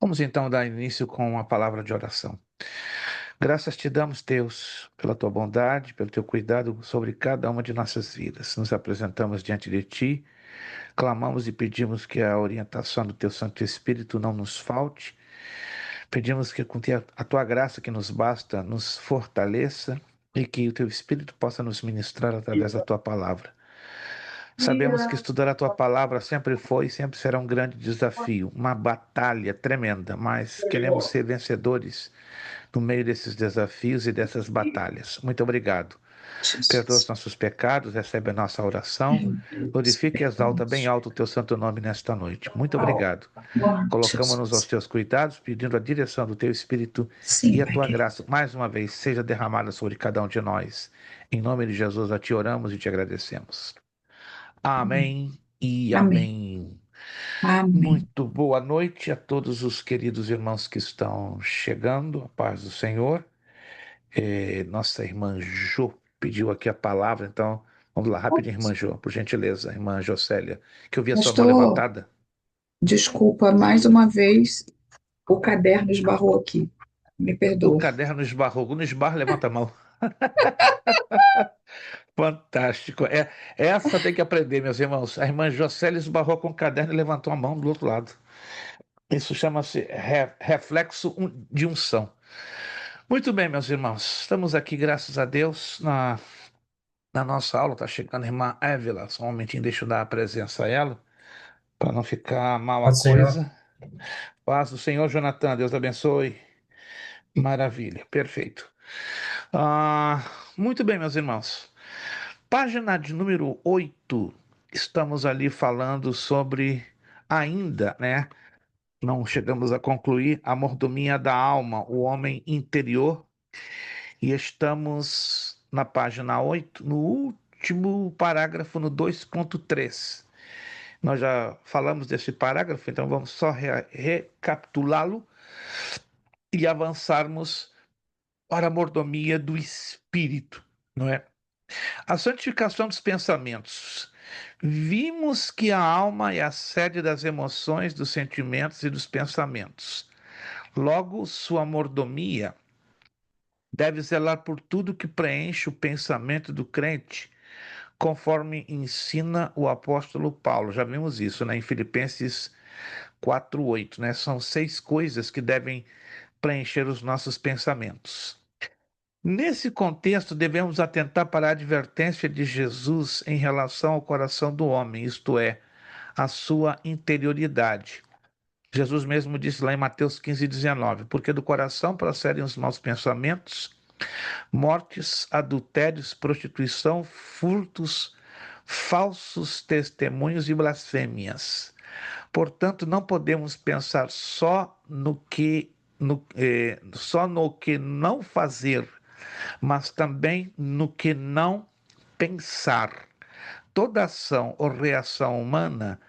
Vamos então dar início com uma palavra de oração. Graças te damos, Deus, pela tua bondade, pelo teu cuidado sobre cada uma de nossas vidas. Nos apresentamos diante de ti, clamamos e pedimos que a orientação do teu Santo Espírito não nos falte. Pedimos que com a tua graça que nos basta, nos fortaleça e que o teu Espírito possa nos ministrar através da tua palavra. Sabemos que estudar a tua palavra sempre foi e sempre será um grande desafio, uma batalha tremenda, mas queremos ser vencedores no meio desses desafios e dessas batalhas. Muito obrigado. Perdoa os Jesus. nossos pecados, recebe a nossa oração, Meu Deus, glorifique e exalta bem perdoa-nos. alto o teu santo nome nesta noite. Muito obrigado. Colocamos-nos aos Jesus. teus cuidados, pedindo a direção do teu Espírito Sim, e a Pai tua querido. graça, mais uma vez, seja derramada sobre cada um de nós. Em nome de Jesus, a ti oramos e te agradecemos. Amém e Amém. amém. Amém. Muito boa noite a todos os queridos irmãos que estão chegando, a paz do Senhor. Nossa irmã Jo pediu aqui a palavra, então vamos lá, rapidinho, irmã Jo, por gentileza, irmã Jocélia, que eu vi a sua mão Pastor, levantada. desculpa mais uma vez, o caderno esbarrou aqui. Me O perdoa. caderno esbarrou, no esbarro, levanta a mão. Fantástico. Essa tem que aprender, meus irmãos. A irmã Jocélia esbarrou com o caderno e levantou a mão do outro lado. Isso chama-se reflexo de unção. Muito bem, meus irmãos. Estamos aqui, graças a Deus, na nossa aula. Está chegando a irmã Évila. Só um momentinho, deixa eu dar a presença a ela, para não ficar mal a Paz do Senhor. coisa. Paz do Senhor, Jonathan. Deus abençoe. Maravilha, perfeito. Ah, muito bem, meus irmãos. Página de número 8. Estamos ali falando sobre ainda, né? Não chegamos a concluir a mordomia da alma, o homem interior. E estamos na página 8, no último parágrafo, no 2.3. Nós já falamos desse parágrafo, então vamos só recapitulá-lo e avançarmos para a mordomia do espírito, não é? A santificação dos pensamentos. Vimos que a alma é a sede das emoções, dos sentimentos e dos pensamentos. Logo, sua mordomia deve zelar por tudo que preenche o pensamento do crente, conforme ensina o apóstolo Paulo. Já vimos isso, né, em Filipenses 4:8, né? São 6 coisas que devem preencher os nossos pensamentos. Nesse contexto, devemos atentar para a advertência de Jesus em relação ao coração do homem, isto é, a sua interioridade. Jesus mesmo disse lá em Mateus 15:19, porque do coração procedem os maus pensamentos, mortes, adultérios, prostituição, furtos, falsos testemunhos e blasfêmias. Portanto, não podemos pensar só no que não fazer, mas também no que não pensar. Toda ação ou reação humana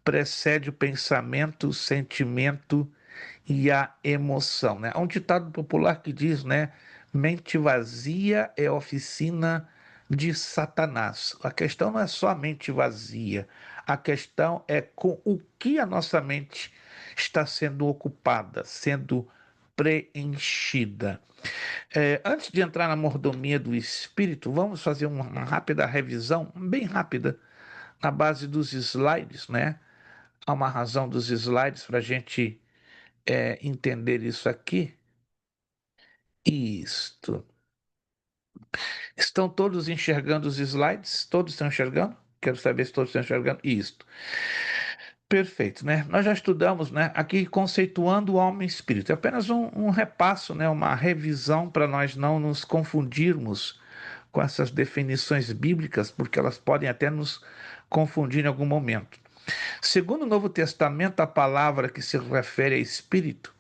precede o pensamento, o sentimento e a emoção, né? Há um ditado popular que diz, né? Mente vazia é oficina de Satanás. A questão não é só a mente vazia, a questão é com o que a nossa mente está sendo ocupada, sendo preenchida. Antes de entrar na mordomia do espírito, vamos fazer uma rápida revisão, bem rápida, na base dos slides, né? Há uma razão dos slides para a gente entender isso aqui. Isto. Estão todos enxergando os slides? Todos estão enxergando? Quero saber se todos estão enxergando. Isto. Perfeito, né? Nós já estudamos, né, aqui conceituando o alma e espírito. É apenas um repasso, né, uma revisão para nós não nos confundirmos com essas definições bíblicas, porque elas podem até nos confundir em algum momento. Segundo o Novo Testamento, a palavra que se refere a espírito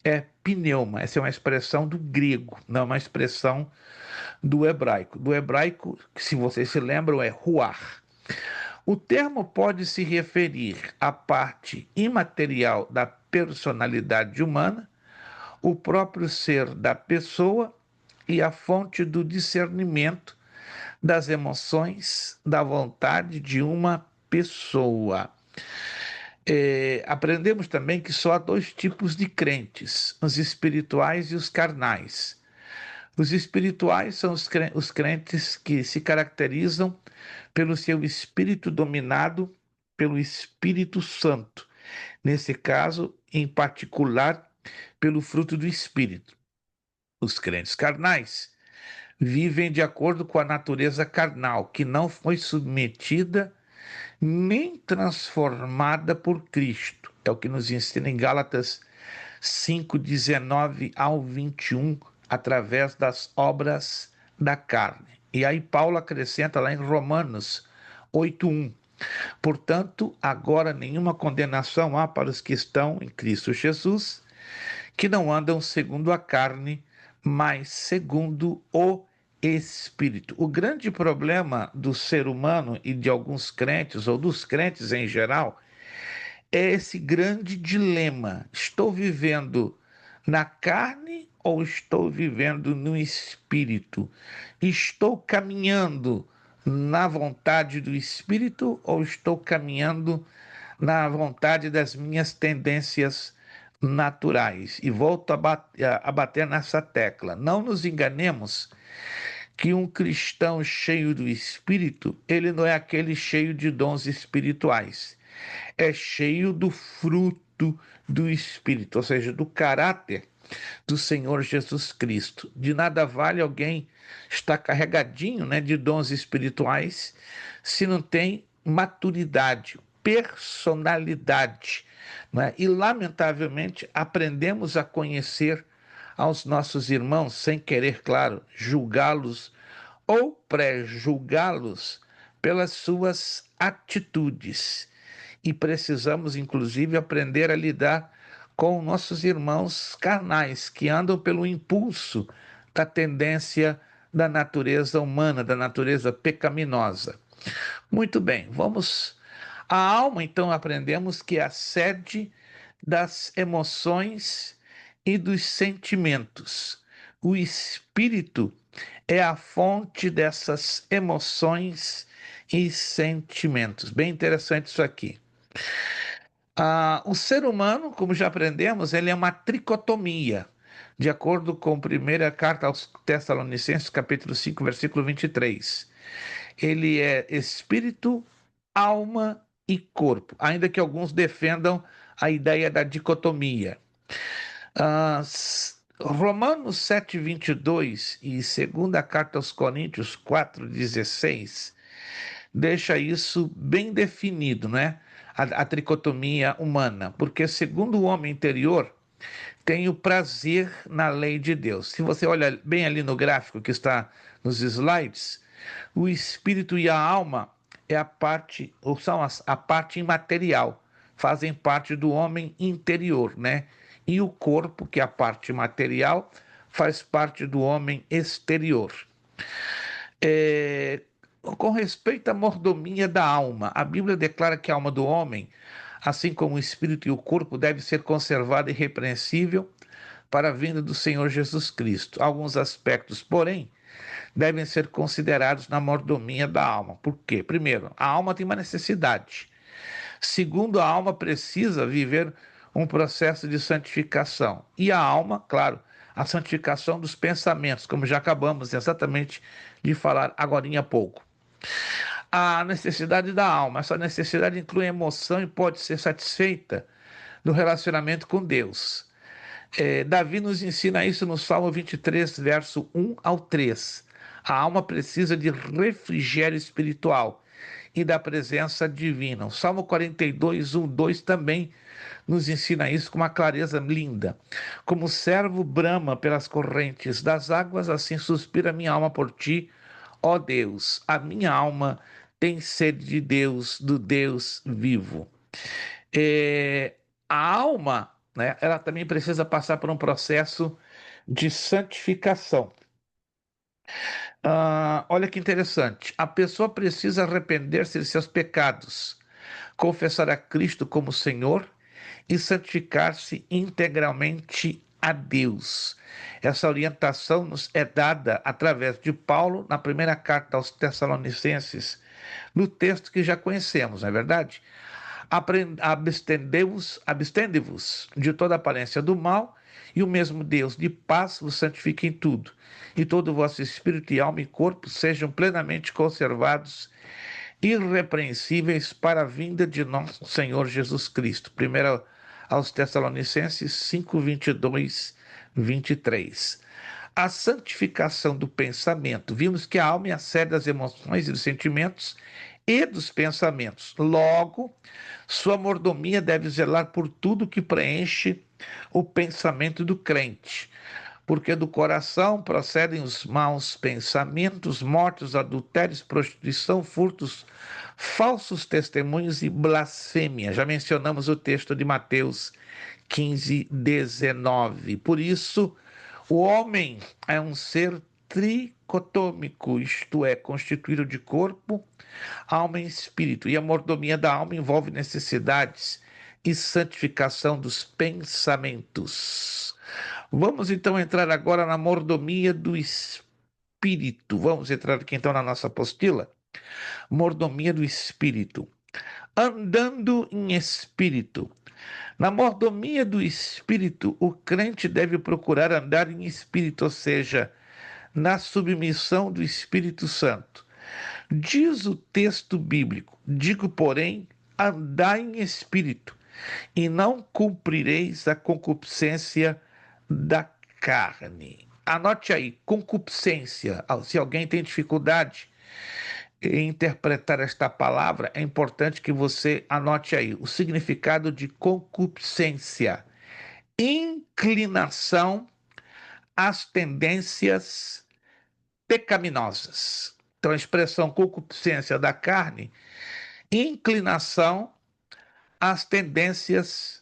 é pneuma. Essa é uma expressão do grego, não é uma expressão do hebraico. Do hebraico, se vocês se lembram, é ruach. O termo pode se referir à parte imaterial da personalidade humana, o próprio ser da pessoa e a fonte do discernimento das emoções, da vontade de uma pessoa. Aprendemos também que só há dois tipos de crentes: os espirituais e os carnais. Os espirituais são os crentes que se caracterizam pelo seu espírito dominado pelo Espírito Santo. Nesse caso, em particular, pelo fruto do Espírito. Os crentes carnais vivem de acordo com a natureza carnal, que não foi submetida nem transformada por Cristo. É o que nos ensina em Gálatas 5:19 ao 21, através das obras da carne. E aí Paulo acrescenta lá em Romanos 8:1. Portanto, agora nenhuma condenação há para os que estão em Cristo Jesus, que não andam segundo a carne, mas segundo o Espírito. O grande problema do ser humano e de alguns crentes, ou dos crentes em geral, é esse grande dilema: estou vivendo na carne ou estou vivendo no espírito? Estou caminhando na vontade do espírito ou estou caminhando na vontade das minhas tendências naturais? E volto a bater nessa tecla. Não nos enganemos que um cristão cheio do espírito, ele não é aquele cheio de dons espirituais, é cheio do fruto do Espírito, ou seja, do caráter do Senhor Jesus Cristo. De nada vale alguém estar carregadinho, né, de dons espirituais se não tem maturidade, personalidade, né? E, lamentavelmente, aprendemos a conhecer aos nossos irmãos sem querer, claro, julgá-los ou pré-julgá-los pelas suas atitudes. E precisamos, inclusive, aprender a lidar com nossos irmãos carnais, que andam pelo impulso da tendência da natureza humana, da natureza pecaminosa. Muito bem, vamos. A alma, então, aprendemos que é a sede das emoções e dos sentimentos. O espírito é a fonte dessas emoções e sentimentos. Bem interessante isso aqui. O ser humano, como já aprendemos, ele é uma tricotomia, de acordo com a primeira carta aos Tessalonicenses, capítulo 5, versículo 23. Ele é espírito, alma e corpo, ainda que alguns defendam a ideia da dicotomia. Romanos 7:22 e segunda carta aos Coríntios 4:16 deixa isso bem definido, né? A tricotomia humana, porque segundo o homem interior tem o prazer na lei de Deus. Se você olha bem ali no gráfico que está nos slides, o espírito e a alma é a parte, ou são a parte imaterial, fazem parte do homem interior, né? E o corpo, que é a parte material, faz parte do homem exterior. É, com respeito à mordomia da alma, a Bíblia declara que a alma do homem, assim como o espírito e o corpo, deve ser conservada irrepreensível para a vinda do Senhor Jesus Cristo. Alguns aspectos, porém, devem ser considerados na mordomia da alma. Por quê? Primeiro, a alma tem uma necessidade. Segundo, a alma precisa viver um processo de santificação. E a alma, claro, a santificação dos pensamentos, como já acabamos exatamente de falar agora há pouco. A necessidade da alma, essa necessidade inclui emoção e pode ser satisfeita no relacionamento com Deus. Davi nos ensina isso no Salmo 23, verso 1 ao 3. A alma precisa de refrigério espiritual e da presença divina. O Salmo 42, 1, 2 também nos ensina isso com uma clareza linda. Como o servo brama pelas correntes das águas, assim suspira minha alma por ti, ó Deus. A minha alma tem sede de Deus, do Deus vivo. É, a alma, né, ela também precisa passar por um processo de santificação. Olha que interessante. A pessoa precisa arrepender-se de seus pecados, confessar a Cristo como Senhor e santificar-se integralmente a Deus. Essa orientação nos é dada através de Paulo na primeira carta aos Tessalonicenses, no texto que já conhecemos, não é verdade? Abstende-vos de toda aparência do mal, e o mesmo Deus de paz vos santifique em tudo, e todo o vosso espírito e alma e corpo sejam plenamente conservados, irrepreensíveis para a vinda de nosso Senhor Jesus Cristo. Primeiro aos Tessalonicenses 5, 22, 23. A santificação do pensamento. Vimos que a alma é a sede das emoções e dos sentimentos e dos pensamentos. Logo, sua mordomia deve zelar por tudo que preenche o pensamento do crente, porque do coração procedem os maus pensamentos, mortes, adultérios, prostituição, furtos, falsos testemunhos e blasfêmia. Já mencionamos o texto de Mateus 15, 19. Por isso, o homem é um ser tricotômico, isto é, constituído de corpo, alma e espírito. E a mordomia da alma envolve necessidades e santificação dos pensamentos. Vamos então entrar agora na mordomia do espírito. Vamos entrar aqui então na nossa apostila. Mordomia do espírito. Andando em espírito. Na mordomia do espírito, o crente deve procurar andar em espírito, ou seja, na submissão do Espírito Santo. Diz o texto bíblico: digo, porém, andai em espírito, e não cumprireis a concupiscência da carne. Anote aí, concupiscência. Se alguém tem dificuldade em interpretar esta palavra, é importante que você anote aí o significado de concupiscência: inclinação às tendências pecaminosas. Então, a expressão concupiscência da carne, inclinação às tendências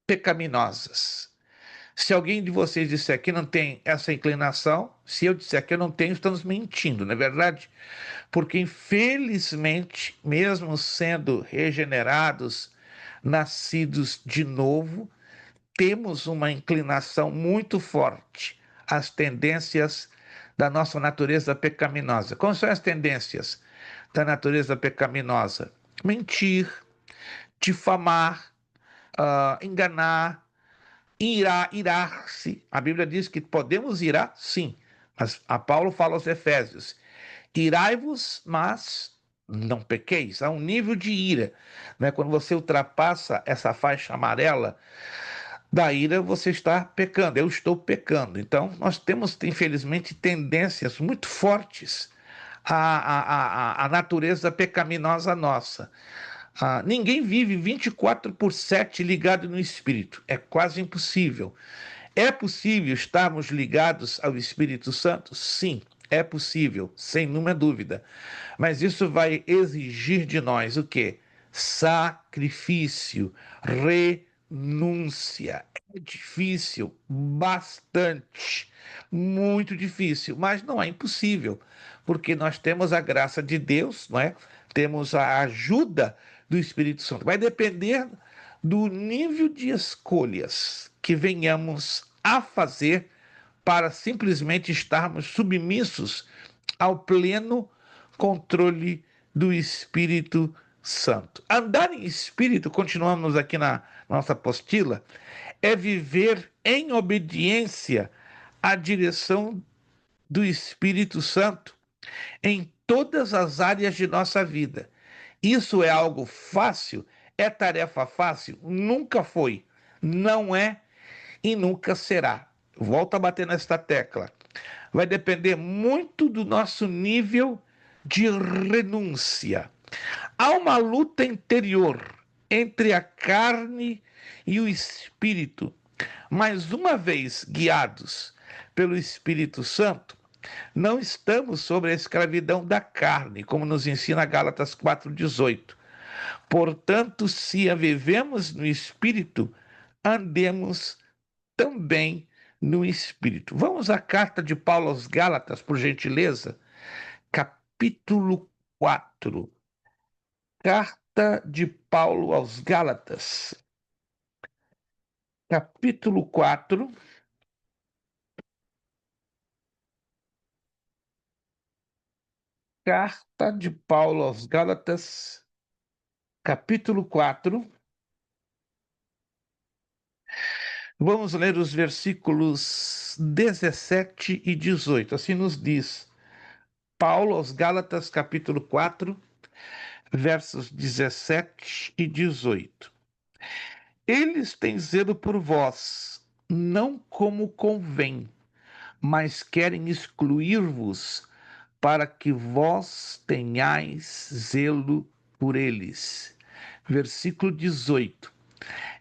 pecaminosas. Se alguém de vocês disser que não tem essa inclinação, se eu disser que eu não tenho, estamos mentindo, não é verdade? Porque, infelizmente, mesmo sendo regenerados, nascidos de novo, temos uma inclinação muito forte às tendências da nossa natureza pecaminosa. Quais são as tendências da natureza pecaminosa? Mentir, difamar, enganar, irar-se. A Bíblia diz que podemos irar, sim, mas a Paulo fala aos Efésios: irai-vos, mas não pequeis. Há um nível de ira, né? Quando você ultrapassa essa faixa amarela da ira, você está pecando. Eu estou pecando. Então, nós temos, infelizmente, tendências muito fortes à natureza pecaminosa nossa. Ninguém vive 24/7 ligado no Espírito. É quase impossível. É possível estarmos ligados ao Espírito Santo? Sim, é possível, sem nenhuma dúvida. Mas isso vai exigir de nós o quê? Sacrifício, renúncia. É difícil, bastante, muito difícil, mas não é impossível, porque nós temos a graça de Deus, não é? Temos a ajuda do Espírito Santo. Vai depender do nível de escolhas que venhamos a fazer para simplesmente estarmos submissos ao pleno controle do Espírito Santo. Andar em espírito, continuamos aqui na nossa apostila, é viver em obediência à direção do Espírito Santo em todas as áreas de nossa vida. Isso é algo fácil? É tarefa fácil? Nunca foi, não é e nunca será. Volto a bater nesta tecla. Vai depender muito do nosso nível de renúncia. Há uma luta interior entre a carne e o espírito, mas uma vez guiados pelo Espírito Santo, não estamos sobre a escravidão da carne, como nos ensina Gálatas 4,18. Portanto, se a vivemos no Espírito, andemos também no Espírito. Vamos à carta de Paulo aos Gálatas, por gentileza, capítulo 4. Carta de Paulo aos Gálatas, capítulo 4. Carta de Paulo aos Gálatas, capítulo 4. Vamos ler os versículos 17 e 18. Assim nos diz Paulo aos Gálatas, capítulo 4, versos 17 e 18. Eles têm zelo por vós, não como convém, mas querem excluir-vos, para que vós tenhais zelo por eles. Versículo 18.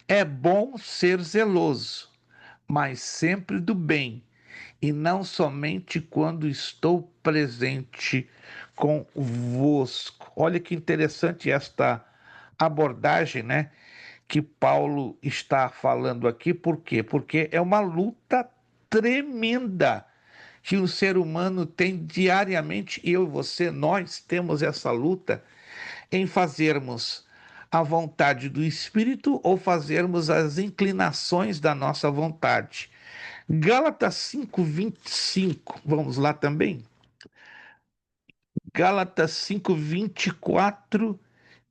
É bom ser zeloso, mas sempre do bem, e não somente quando estou presente convosco. Olha que interessante esta abordagem, né? Que Paulo está falando aqui, por quê? Porque é uma luta tremenda que o ser humano tem diariamente, eu e você, nós temos essa luta em fazermos a vontade do Espírito ou fazermos as inclinações da nossa vontade. Gálatas 5:25, vamos lá também? Gálatas 5:24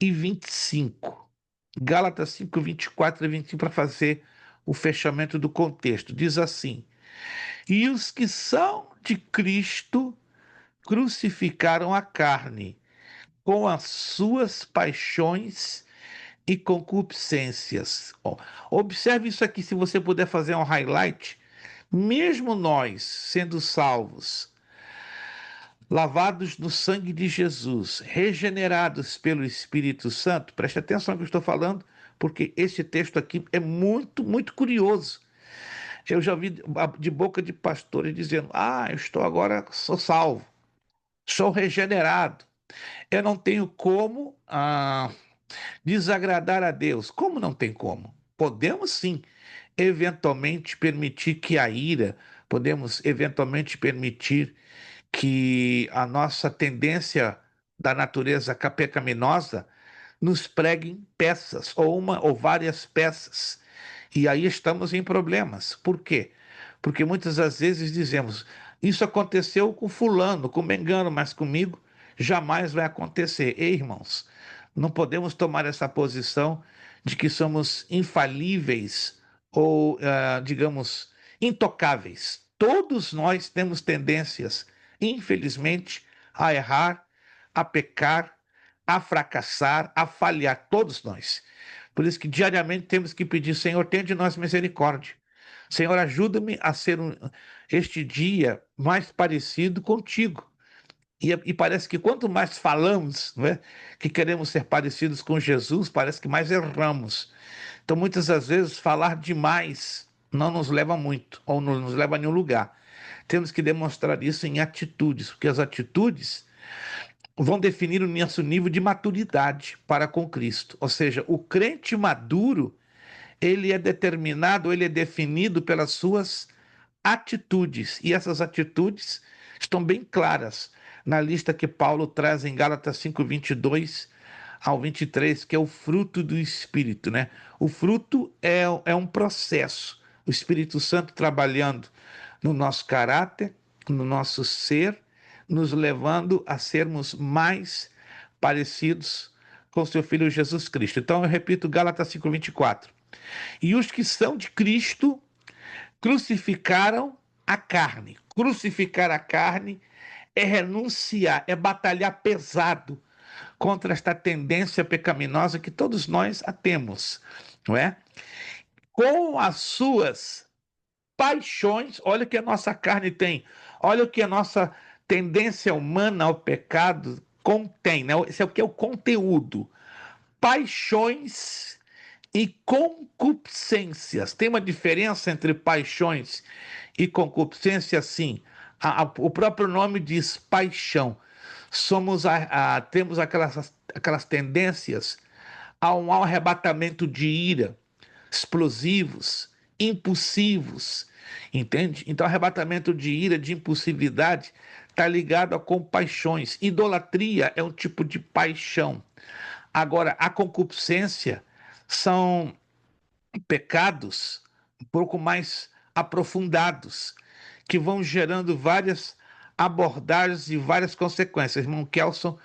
e 25. Gálatas 5:24 e 25 para fazer o fechamento do contexto. Diz assim: E os que são de Cristo crucificaram a carne com as suas paixões e concupiscências. Ó, observe isso aqui, se você puder fazer um highlight. Mesmo nós, sendo salvos, lavados no sangue de Jesus, regenerados pelo Espírito Santo, preste atenção no que eu estou falando, porque esse texto aqui é muito, muito curioso. Eu já ouvi de boca de pastores dizendo: Ah, eu estou agora, sou salvo, sou regenerado, eu não tenho como desagradar a Deus. Como não tem como? Podemos sim, eventualmente permitir que a ira, podemos eventualmente permitir que a nossa tendência da natureza pecaminosa nos preguem peças, ou uma ou várias peças. E aí estamos em problemas. Por quê? Porque muitas das vezes dizemos: Isso aconteceu com fulano, com Mengano, mas comigo jamais vai acontecer. Ei, irmãos, não podemos tomar essa posição de que somos infalíveis ou, digamos, intocáveis. Todos nós temos tendências, infelizmente, a errar, a pecar, a fracassar, a falhar, todos nós. Por isso que diariamente temos que pedir: Senhor, tenha de nós misericórdia. Senhor, ajuda-me a ser este dia mais parecido contigo. E parece que quanto mais falamos, não é, que queremos ser parecidos com Jesus, parece que mais erramos. Então, muitas das vezes, falar demais não nos leva muito, ou não nos leva a nenhum lugar. Temos que demonstrar isso em atitudes, porque as atitudes vão definir o nosso nível de maturidade para com Cristo. Ou seja, o crente maduro, ele é determinado, ele é definido pelas suas atitudes. E essas atitudes estão bem claras na lista que Paulo traz em Gálatas 5:22 ao 23, que é o fruto do Espírito, né? O fruto é um processo. O Espírito Santo trabalhando no nosso caráter, no nosso ser, nos levando a sermos mais parecidos com seu Filho Jesus Cristo. Então eu repito Gálatas 5:24. E os que são de Cristo crucificaram a carne. Crucificar a carne é renunciar, é batalhar pesado contra esta tendência pecaminosa que todos nós a temos, não é? Com as suas paixões, olha o que a nossa carne tem, olha o que a nossa tendência humana ao pecado contém, né? Esse é o que é o conteúdo. Paixões e concupiscências. Tem uma diferença entre paixões e concupiscência, sim. O próprio nome diz paixão. Temos aquelas tendências a um arrebatamento de ira, explosivos, impulsivos, entende? Então, arrebatamento de ira, de impulsividade, está ligado a compaixões. Idolatria é um tipo de paixão. Agora, a concupiscência são pecados um pouco mais aprofundados, que vão gerando várias abordagens e várias consequências. Irmão Kelson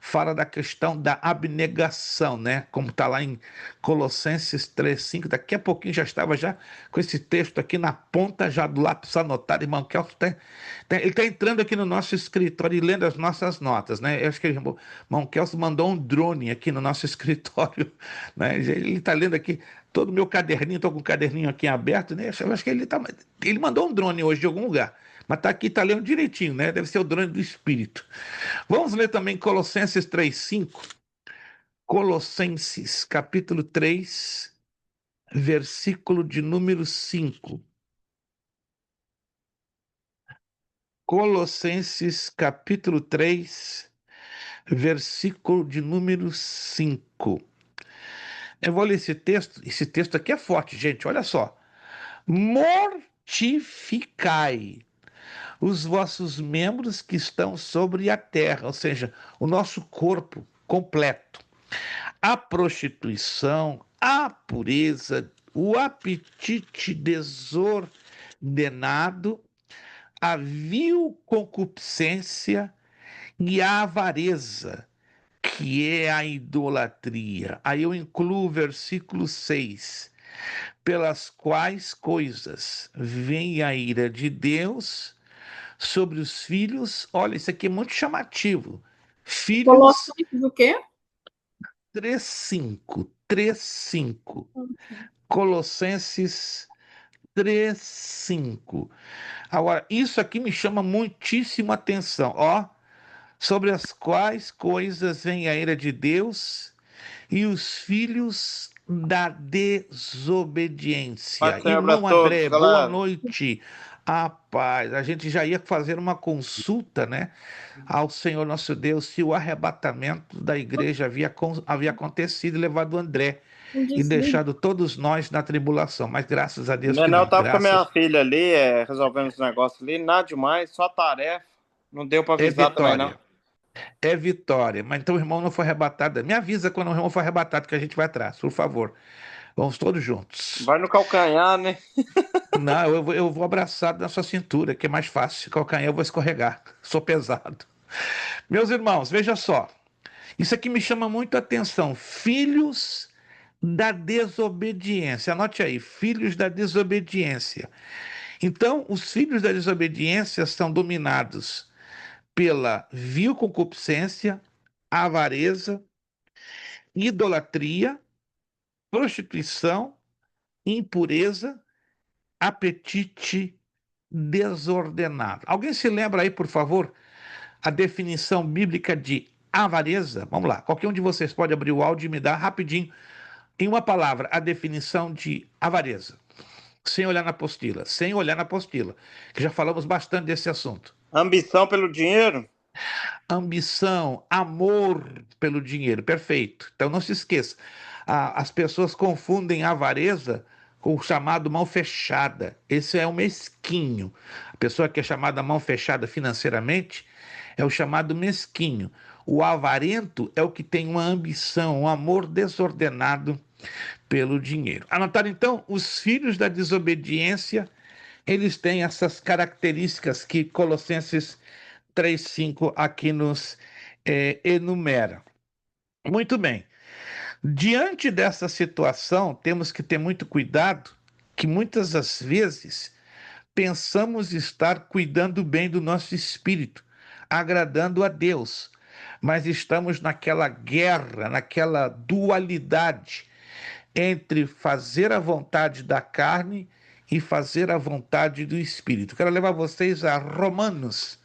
fala da questão da abnegação, né? Como está lá em Colossenses 3:5. Daqui a pouquinho já estava já com esse texto aqui na ponta já do lápis anotado. Irmão Kelso ele está entrando aqui no nosso escritório e lendo as nossas notas, né? Eu acho que o irmão Kelso mandou um drone aqui no nosso escritório, né? Ele está lendo aqui todo o meu caderninho, estou com o caderninho aqui aberto, né? Eu acho que ele mandou um drone hoje de algum lugar. Mas tá aqui, tá lendo direitinho, né? Deve ser o drone do Espírito. Vamos ler também Colossenses 3:5. Colossenses, capítulo 3, versículo de número 5. Colossenses, capítulo 3, versículo de número 5. Eu vou ler esse texto aqui é forte, gente, olha só. Mortificai os vossos membros que estão sobre a terra, ou seja, o nosso corpo completo. A prostituição, a pureza, o apetite desordenado, a vil concupiscência e a avareza, que é a idolatria. Aí eu incluo o versículo 6, pelas quais coisas vem a ira de Deus sobre os filhos. Olha, isso aqui é muito chamativo. Filhos Colossenses o quê? 3:5, 3:5. Colossenses 3:5. Agora, isso aqui me chama muitíssima atenção, ó, sobre as quais coisas vem a ira de Deus e os filhos da Paz desobediência. do Senhor para Irmão todos, André, boa galera. noite. A paz. A gente já ia fazer uma consulta, né, ao Senhor nosso Deus, se o arrebatamento da igreja havia acontecido e levado o André Um e deslize. deixado todos nós na tribulação, mas graças a Deus que Menor, eu não, tava com a minha graças filha ali, resolvendo os negócios ali, nada demais, só tarefa. Não deu para é avisar também, não. vitória, é vitória. Mas então o irmão não foi arrebatado. Me avisa quando o irmão for arrebatado que a gente vai atrás, por favor. Vamos todos juntos. Vai no calcanhar, né? Não, eu vou abraçado na sua cintura, que é mais fácil. Calcanhar eu vou escorregar, sou pesado. Meus irmãos, veja só. Isso aqui me chama muito a atenção. Filhos da desobediência. Anote aí, filhos da desobediência. Então, os filhos da desobediência são dominados pela vil concupiscência, avareza, idolatria, prostituição, impureza, apetite desordenado. Alguém se lembra aí, por favor, a definição bíblica de avareza? Vamos lá, qualquer um de vocês pode abrir o áudio e me dar rapidinho, em uma palavra, a definição de avareza. Sem olhar na apostila, sem olhar na apostila, que já falamos bastante desse assunto. Ambição pelo dinheiro? Ambição, amor pelo dinheiro, perfeito. Então não se esqueça, as pessoas confundem avareza com o chamado mão fechada. Esse é o mesquinho. A pessoa que é chamada mão fechada financeiramente é o chamado mesquinho. O avarento é o que tem uma ambição, um amor desordenado pelo dinheiro. Anotaram então, os filhos da desobediência, eles têm essas características que Colossenses 3:5 aqui nos enumera. Muito bem. Diante dessa situação, temos que ter muito cuidado, que muitas das vezes pensamos estar cuidando bem do nosso espírito, agradando a Deus, mas estamos naquela guerra, naquela dualidade entre fazer a vontade da carne e fazer a vontade do espírito. Quero levar vocês a Romanos,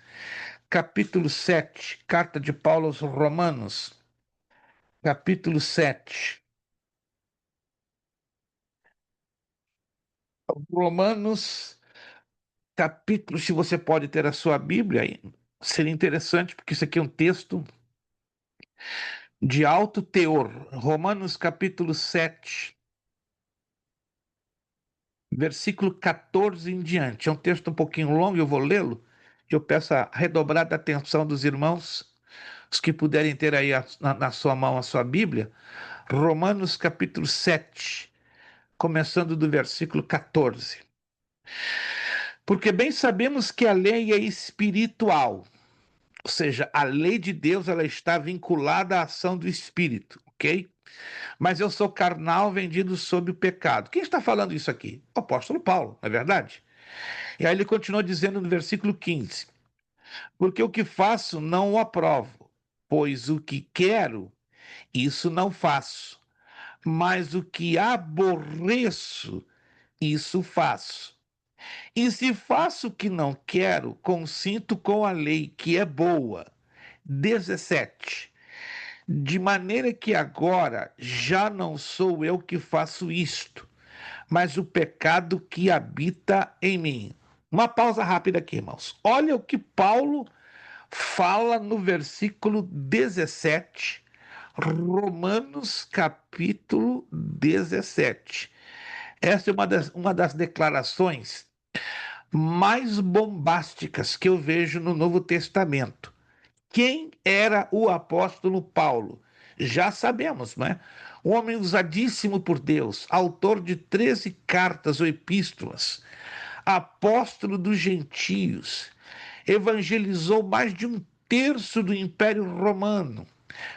capítulo 7, carta de Paulo aos Romanos, capítulo 7. Romanos, capítulo, se você pode ter a sua Bíblia, seria interessante, porque isso aqui é um texto de alto teor. Romanos, capítulo 7, versículo 14 em diante. É um texto um pouquinho longo, eu vou lê-lo. Eu peço a redobrada atenção dos irmãos, os que puderem ter aí na sua mão a sua Bíblia. Romanos, capítulo 7, começando do versículo 14. Porque bem sabemos que a lei é espiritual, Ou seja, a lei de Deus ela está vinculada à ação do Espírito, ok? Mas eu sou carnal vendido sob o pecado. Quem está falando isso aqui? O apóstolo Paulo, não é verdade? E aí ele continua dizendo no versículo 15: porque o que faço não o aprovo, pois o que quero, isso não faço, mas o que aborreço, isso faço. E se faço o que não quero, consinto com a lei, que é boa. 17. De maneira que agora já não sou eu que faço isto, mas o pecado que habita em mim. Uma pausa rápida aqui, irmãos. Olha o que Paulo fala no versículo 17, Romanos capítulo 17. Essa é uma das declarações mais bombásticas que eu vejo no Novo Testamento. Quem era o apóstolo Paulo? Já sabemos, não é? Um homem usadíssimo por Deus, autor de 13 cartas ou epístolas, apóstolo dos gentios, evangelizou mais de um terço do Império Romano,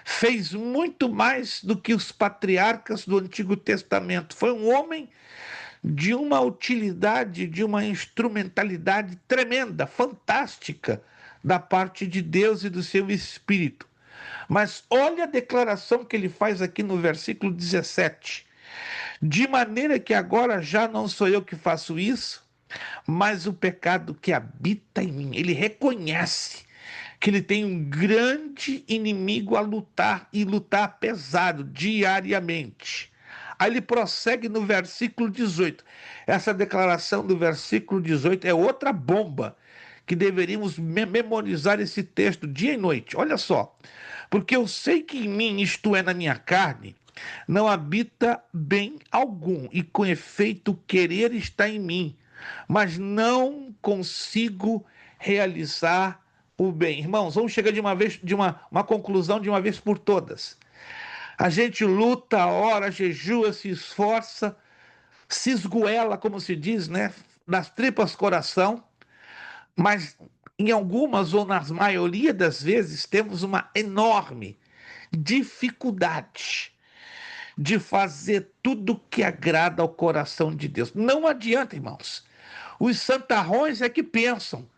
fez muito mais do que os patriarcas do Antigo Testamento. Foi um homem de uma utilidade, de uma instrumentalidade tremenda, fantástica, da parte de Deus e do seu Espírito. Mas olha a declaração que ele faz aqui no versículo 17. De maneira que agora já não sou eu que faço isso, mas o pecado que habita em mim. Ele reconhece que ele tem um grande inimigo a lutar e lutar pesado diariamente. Aí ele prossegue no versículo 18. Essa declaração do versículo 18 é outra bomba que deveríamos memorizar esse texto dia e noite. Olha só. Porque eu sei que em mim, isto é, na minha carne, não habita bem algum, e com efeito o querer está em mim, mas não consigo realizar o bem. Irmãos, vamos chegar de uma vez, de uma conclusão de uma vez por todas. A gente luta, ora, jejua, se esforça, se esgoela, como se diz, né? Das tripas coração, mas em algumas ou na maioria das vezes temos uma enorme dificuldade de fazer tudo que agrada ao coração de Deus. Não adianta, irmãos. Os santarrões é que pensam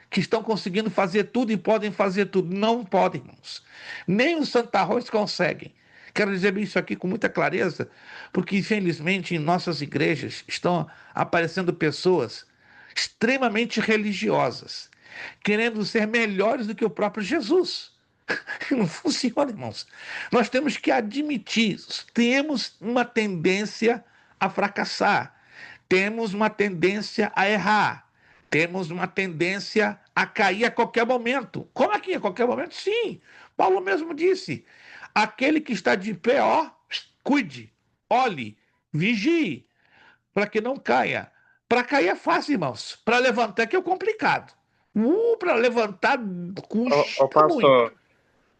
que estão conseguindo fazer tudo e podem fazer tudo. Não podem, irmãos. Nem os santarrões conseguem. Quero dizer isso aqui com muita clareza, porque infelizmente em nossas igrejas estão aparecendo pessoas extremamente religiosas, querendo ser melhores do que o próprio Jesus. Não funciona, irmãos. Nós temos que admitir, temos uma tendência a fracassar, temos uma tendência a errar, temos uma tendência a cair a qualquer momento. Como aqui, a qualquer momento? Sim. Paulo mesmo disse: aquele que está de pé, ó, cuide, olhe, vigie, para que não caia. Para cair é fácil, irmãos. Para levantar que é complicado. Para levantar Ô, custa muito. pastor,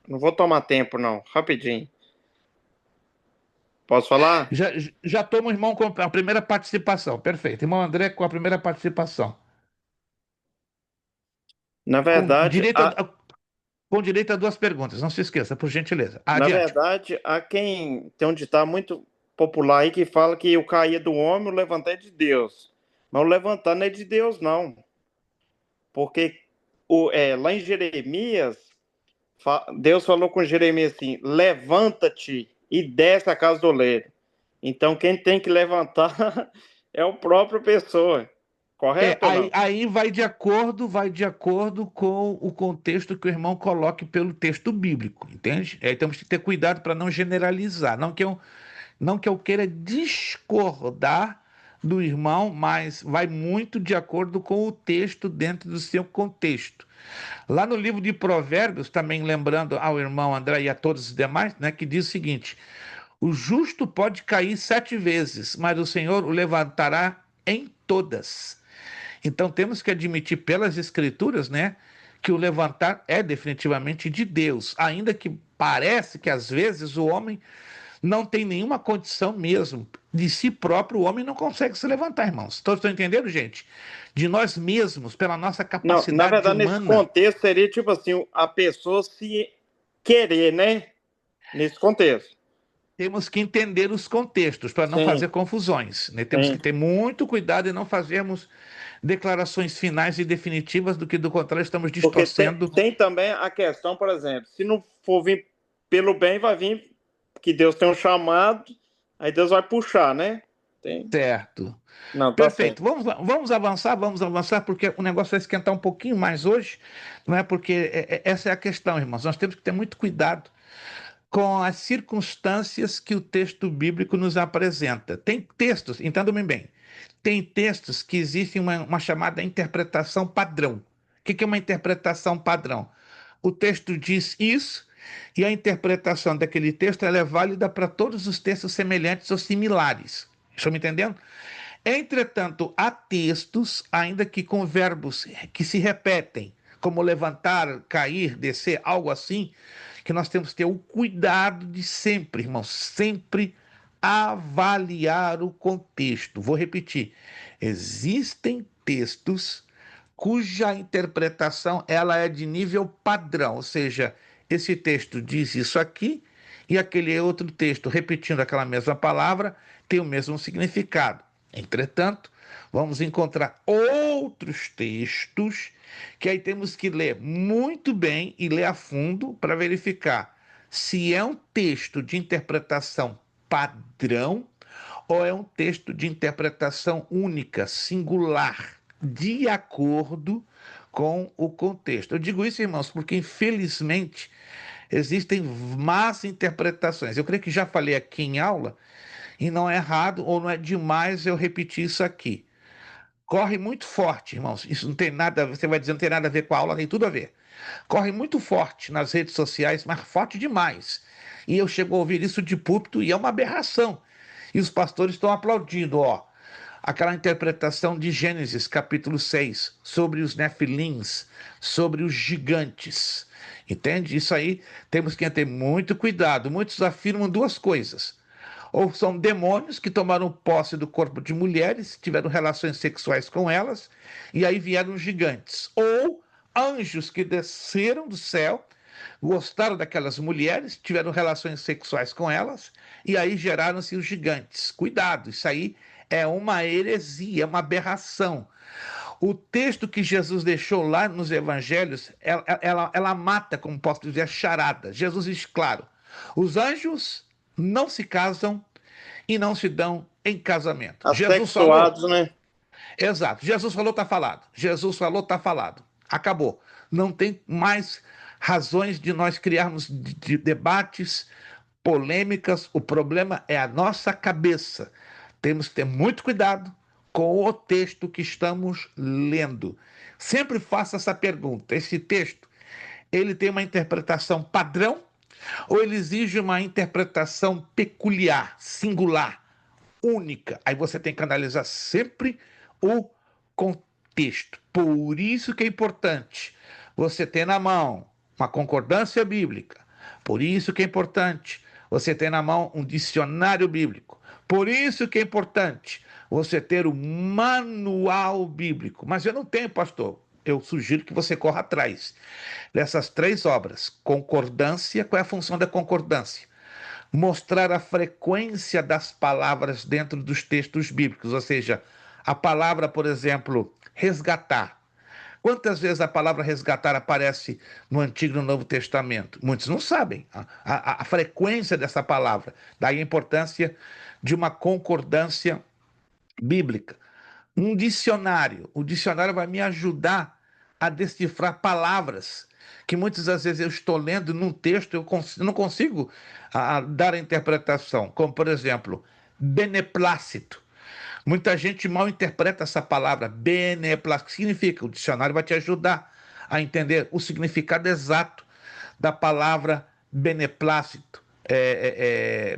não vou tomar tempo, não. Rapidinho. Posso falar? Já, já toma o irmão com a primeira participação. Perfeito. Irmão André com a primeira participação. Na Com verdade, direito com direito a duas perguntas. Não se esqueça, por gentileza. na Adiante. verdade, há quem tem um ditado muito popular aí que fala que o cair é do homem, o levantar é de Deus. Mas o levantar não é de Deus, não. Porque lá em Jeremias, Deus falou com Jeremias assim: levanta-te e desce a casa do oleiro. Então, quem tem que levantar é o próprio pessoa. Correto ou Aí, não? aí vai de acordo com o contexto que o irmão coloque pelo texto bíblico, entende? Aí temos que ter cuidado para não generalizar. Não que eu queira discordar do irmão, mas vai muito de acordo com o texto dentro do seu contexto. Lá no livro de Provérbios, também lembrando ao irmão André e a todos os demais, né, que diz o seguinte: o justo pode cair 7 vezes, mas o Senhor o levantará em todas. Então temos que admitir pelas Escrituras, né, que o levantar é definitivamente de Deus, ainda que parece que às vezes o homem não tem nenhuma condição mesmo. De si próprio, o homem não consegue se levantar, irmãos. Todos estão entendendo, gente? De nós mesmos, pela nossa Não, na capacidade verdade, nesse humana, contexto seria tipo assim, a pessoa se querer, né? Nesse contexto. temos que entender os contextos para não Sim, fazer confusões, né? Temos que sim. ter muito cuidado e não fazermos declarações finais e definitivas, do que do contrário estamos Porque distorcendo. tem também a questão, por exemplo, se não for vir pelo bem, vai vir que Deus tem um chamado, aí Deus vai puxar, né? Tem. Certo. Não, tá certo. Perfeito. Vamos, vamos avançar, porque o negócio vai esquentar um pouquinho mais hoje, não é? Porque essa é a questão, irmãos. Nós temos que ter muito cuidado com as circunstâncias que o texto bíblico nos apresenta. Tem textos, entendam-me bem, tem textos que existem uma chamada interpretação padrão. O que é uma interpretação padrão? O texto diz isso, e a interpretação daquele texto ela é válida para todos os textos semelhantes ou similares. Estão me entendendo? Entretanto, há textos, ainda que com verbos que se repetem, como levantar, cair, descer, algo assim, que nós temos que ter o cuidado de sempre, irmãos, sempre avaliar o contexto. Vou repetir. Existem textos cuja interpretação ela é de nível padrão, ou seja, esse texto diz isso aqui e aquele outro texto, repetindo aquela mesma palavra, tem o mesmo significado. Entretanto, vamos encontrar outros textos que aí temos que ler muito bem e ler a fundo para verificar se é um texto de interpretação padrão ou é um texto de interpretação única, singular, de acordo com o contexto. Eu digo isso, irmãos, porque infelizmente existem más interpretações. Eu creio que já falei aqui em aula, e não é errado ou não é demais eu repetir isso aqui. Corre muito forte, irmãos. Isso não tem nada, você vai dizer, não tem nada a ver com a aula, tem tudo a ver. Corre muito forte nas redes sociais, mas forte demais. E eu chego a ouvir isso de púlpito e é uma aberração. E os pastores estão aplaudindo, ó. Aquela interpretação de Gênesis, capítulo 6, sobre os nefilins, sobre os gigantes. Entende? Isso aí temos que ter muito cuidado. Muitos afirmam duas coisas. Ou são demônios que tomaram posse do corpo de mulheres, tiveram relações sexuais com elas, e aí vieram gigantes. Ou anjos que desceram do céu, gostaram daquelas mulheres, tiveram relações sexuais com elas, e aí geraram-se os gigantes. Cuidado, isso aí é uma heresia, é uma aberração. O texto que Jesus deixou lá nos evangelhos, ela mata, como posso dizer, a charada. Jesus diz claro: os anjos não se casam e não se dão em casamento. Jesus falou, Assexuados, né? exato. Jesus falou, está falado. Jesus falou, está falado. Acabou. Não tem mais razões de nós criarmos debates, polêmicas. O problema é a nossa cabeça. Temos que ter muito cuidado com o texto que estamos lendo. Sempre faça essa pergunta: esse texto, ele tem uma interpretação padrão ou ele exige uma interpretação peculiar, singular, única? Aí você tem que analisar sempre o contexto. Por isso que é importante você ter na mão uma concordância bíblica. Por isso que é importante você ter na mão um dicionário bíblico. Por isso que é importante você ter o manual bíblico. Mas eu não tenho, pastor. Eu sugiro que você corra atrás dessas três obras. Concordância, qual é a função da concordância? Mostrar a frequência das palavras dentro dos textos bíblicos, ou seja, a palavra, por exemplo, resgatar. Quantas vezes a palavra resgatar aparece no Antigo e no Novo Testamento? Muitos não sabem a frequência dessa palavra. Daí a importância de uma concordância bíblica. Um dicionário. O dicionário vai me ajudar a decifrar palavras que muitas das vezes eu estou lendo num texto, eu não consigo dar a interpretação. Como, por exemplo, beneplácito. Muita gente mal interpreta essa palavra, beneplácito. O que significa? O dicionário vai te ajudar a entender o significado exato da palavra beneplácito.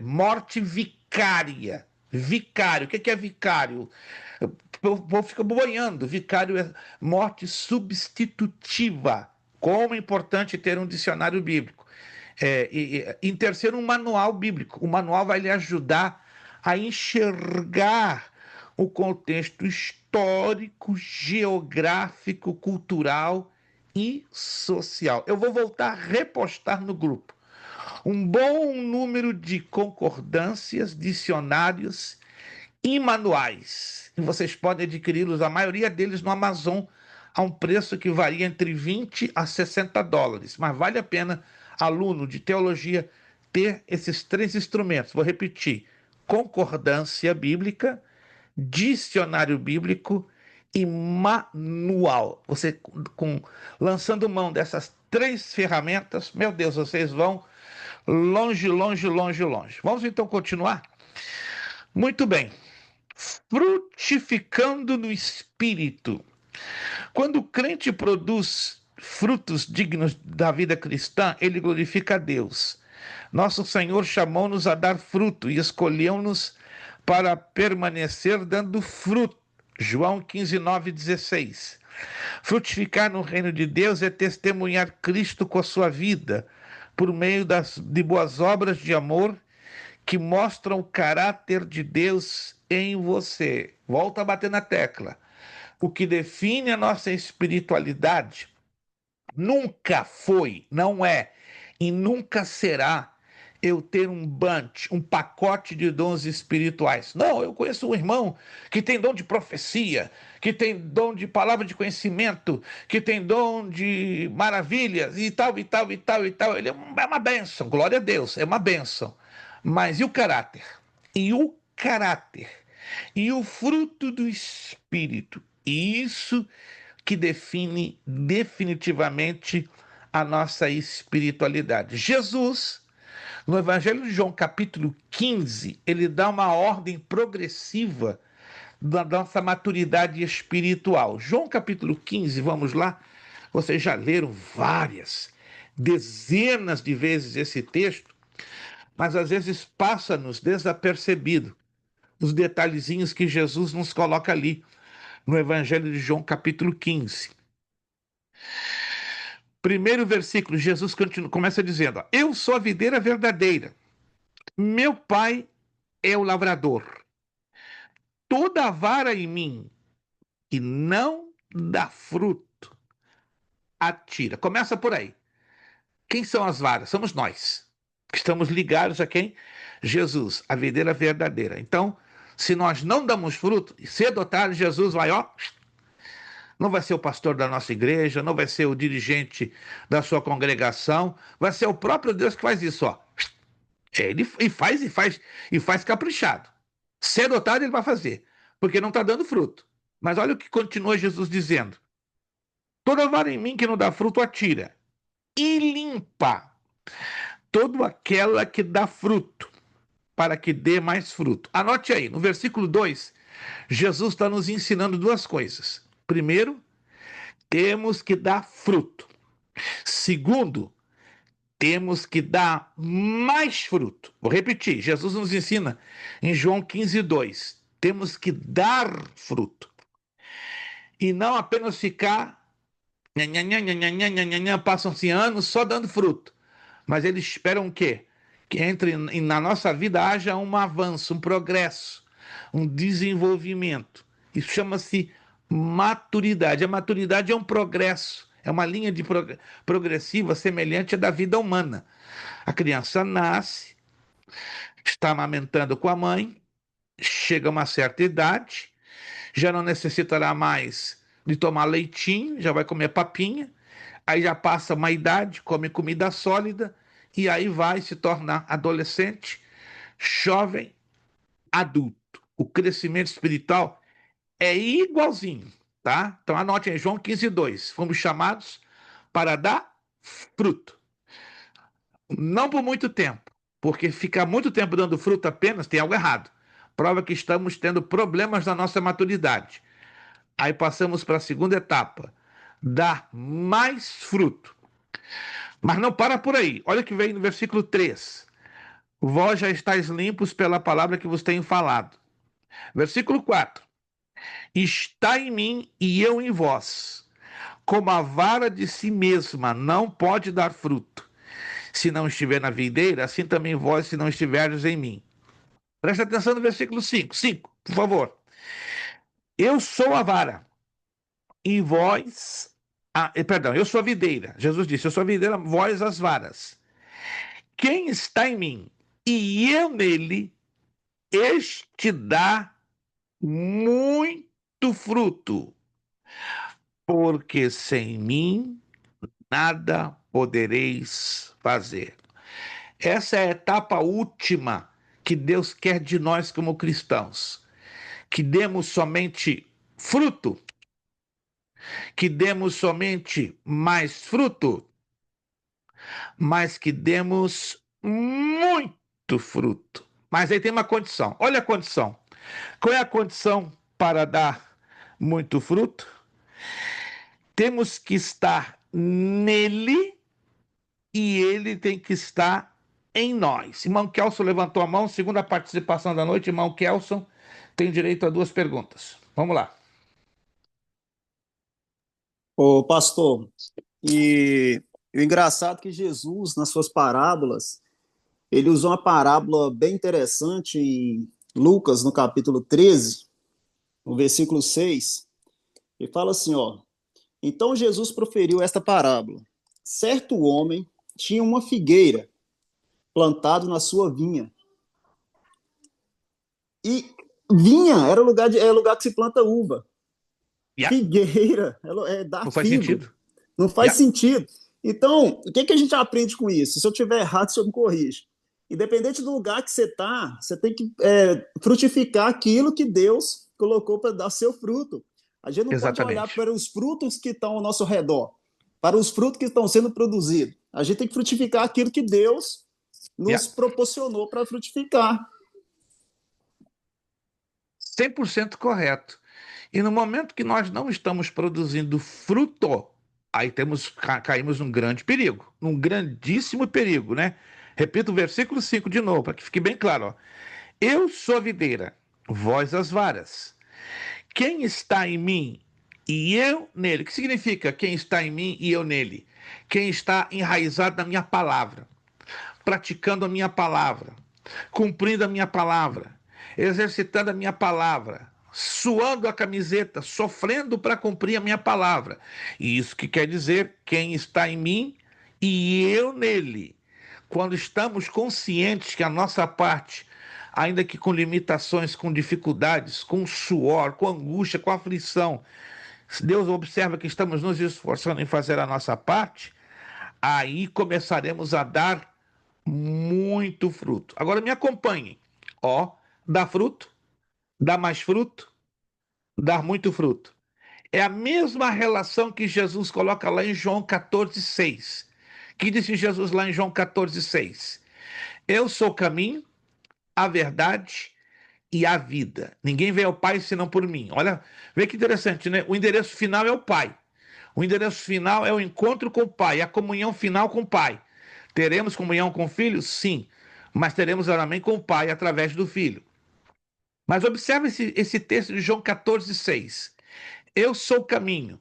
Morte vicária. Vicário. O que é vicário? O povo fica boiando. Vicário é morte substitutiva. Como é importante ter um dicionário bíblico. Em terceiro, um manual bíblico. O manual vai lhe ajudar a enxergar o contexto histórico, geográfico, cultural e social. Eu vou voltar a repostar no grupo um bom número de concordâncias, dicionários e manuais. E vocês podem adquiri-los, a maioria deles no Amazon, a um preço que varia entre 20 a 60 dólares. Mas vale a pena, aluno de teologia, ter esses três instrumentos. Vou repetir: concordância bíblica, dicionário bíblico e manual. Você, lançando mão dessas três ferramentas, meu Deus, vocês vão longe, longe, longe, longe. Vamos então continuar? Muito bem. Frutificando no Espírito. Quando o crente produz frutos dignos da vida cristã, ele glorifica a Deus. Nosso Senhor chamou-nos a dar fruto e escolheu-nos para permanecer dando fruto. João 15, 9 e 16. Frutificar no reino de Deus é testemunhar Cristo com a sua vida, por meio de boas obras de amor que mostram o caráter de Deus em você. Volta a bater na tecla. O que define a nossa espiritualidade nunca foi, não é e nunca será eu ter um bunch, um pacote de dons espirituais. Não, eu conheço um irmão que tem dom de profecia, que tem dom de palavra de conhecimento, que tem dom de maravilhas e tal, e tal, e tal, e tal. Ele é uma bênção, glória a Deus, é uma bênção. Mas e o caráter? E o caráter? E o fruto do Espírito? Isso que define definitivamente a nossa espiritualidade. Jesus, no Evangelho de João, capítulo 15, ele dá uma ordem progressiva da nossa maturidade espiritual. João, capítulo 15, vamos lá. Vocês já leram várias, dezenas de vezes esse texto, mas às vezes passa-nos desapercebido os detalhezinhos que Jesus nos coloca ali no Evangelho de João, capítulo 15. Primeiro versículo, Jesus começa dizendo: ó, eu sou a videira verdadeira, meu pai é o lavrador. Toda vara em mim que não dá fruto, atira. Começa por aí. Quem são as varas? Somos nós, que estamos ligados a quem? Jesus, a videira verdadeira. Então, se nós não damos fruto, cedo ou tarde Jesus vai, ó, não vai ser o pastor da nossa igreja, não vai ser o dirigente da sua congregação, vai ser o próprio Deus que faz isso, ó. Ele faz caprichado. Cedo ou tarde ele vai fazer, porque não está dando fruto. Mas olha o que continua Jesus dizendo: toda vara em mim que não dá fruto, atira, e limpa toda aquela que dá fruto, para que dê mais fruto. Anote aí, no versículo 2, Jesus está nos ensinando duas coisas. Primeiro, temos que dar fruto. Segundo, temos que dar mais fruto. Vou repetir, Jesus nos ensina em João 15, 2. Temos que dar fruto. E não apenas ficar, passam-se anos só dando fruto. Mas eles esperam o quê? Que na nossa vida haja um avanço, um progresso, um desenvolvimento. Isso chama-se maturidade. A maturidade é um progresso, é uma linha de progressiva semelhante à da vida humana. A criança nasce, está amamentando com a mãe, chega a uma certa idade, já não necessitará mais de tomar leitinho, já vai comer papinha, aí já passa uma idade, come comida sólida, e aí vai se tornar adolescente, jovem, adulto. O crescimento espiritual é igualzinho, tá? Então anote aí, João 15, 2. Fomos chamados para dar fruto. Não por muito tempo, porque ficar muito tempo dando fruto apenas tem algo errado. Prova que estamos tendo problemas na nossa maturidade. Aí passamos para a segunda etapa, dar mais fruto. Mas não para por aí. Olha o que vem no versículo 3. Vós já estáis limpos pela palavra que vos tenho falado. Versículo 4. Está em mim e eu em vós. Como a vara de si mesma não pode dar fruto, se não estiver na videira, assim também vós, se não estiverdes em mim. Presta atenção no versículo 5. 5, por favor. Eu sou a vara, e vós. Perdão, eu sou a videira. Jesus disse: eu sou a videira, vós as varas. Quem está em mim e eu nele, este dá muito fruto, porque sem mim nada podereis fazer. Essa é a etapa última que Deus quer de nós como cristãos, que demos somente fruto, que demos somente mais fruto, mas que demos muito fruto. Mas aí tem uma condição. Olha a condição. Qual é a condição para dar muito fruto? Temos que estar nele e ele tem que estar em nós. Irmão Kelson levantou a mão, segunda participação da noite. Irmão Kelson tem direito a 2 perguntas. Vamos lá. Ô, pastor, e o engraçado é que Jesus, nas suas parábolas, ele usou uma parábola bem interessante em Lucas, no capítulo 13, no versículo 6. Ele fala assim, ó: então Jesus proferiu esta parábola. Certo homem tinha uma figueira plantado na sua vinha. E vinha era lugar que se planta uva. Yeah. Figueira dá Não faz figo. sentido. Não faz Yeah. sentido. Então, o que a gente aprende com isso? Se eu tiver errado, o senhor me corrige. Independente do lugar que você está, você tem que frutificar aquilo que Deus colocou para dar seu fruto. A gente não pode olhar Exatamente. para os frutos que estão ao nosso redor, para os frutos que estão sendo produzidos. A gente tem que frutificar aquilo que Deus nos proporcionou para frutificar. 100% correto. E no momento que nós não estamos produzindo fruto, aí caímos num grande perigo, num grandíssimo perigo, né? Repito o versículo 5 de novo, para que fique bem claro. Ó. Eu sou a videira, vós as varas. Quem está em mim e eu nele? O que significa quem está em mim e eu nele? Quem está enraizado na minha palavra, praticando a minha palavra, cumprindo a minha palavra, exercitando a minha palavra, suando a camiseta, sofrendo para cumprir a minha palavra. E isso que quer dizer quem está em mim e eu nele. Quando estamos conscientes que a nossa parte, ainda que com limitações, com dificuldades, com suor, com angústia, com aflição, se Deus observa que estamos nos esforçando em fazer a nossa parte, aí começaremos a dar muito fruto. Agora me acompanhem. Ó, dá fruto, dá mais fruto, dar muito fruto. É a mesma relação que Jesus coloca lá em João 14,6. Que disse Jesus lá em João 14,6? Eu sou o caminho, a verdade e a vida. Ninguém vê ao Pai senão por mim. Olha, vê que interessante, né? O endereço final é o Pai. O endereço final é o encontro com o Pai, a comunhão final com o Pai. Teremos comunhão com o Filho? Sim. Mas teremos também com o Pai através do Filho. Mas observe esse texto de João 14,6. Eu sou o caminho.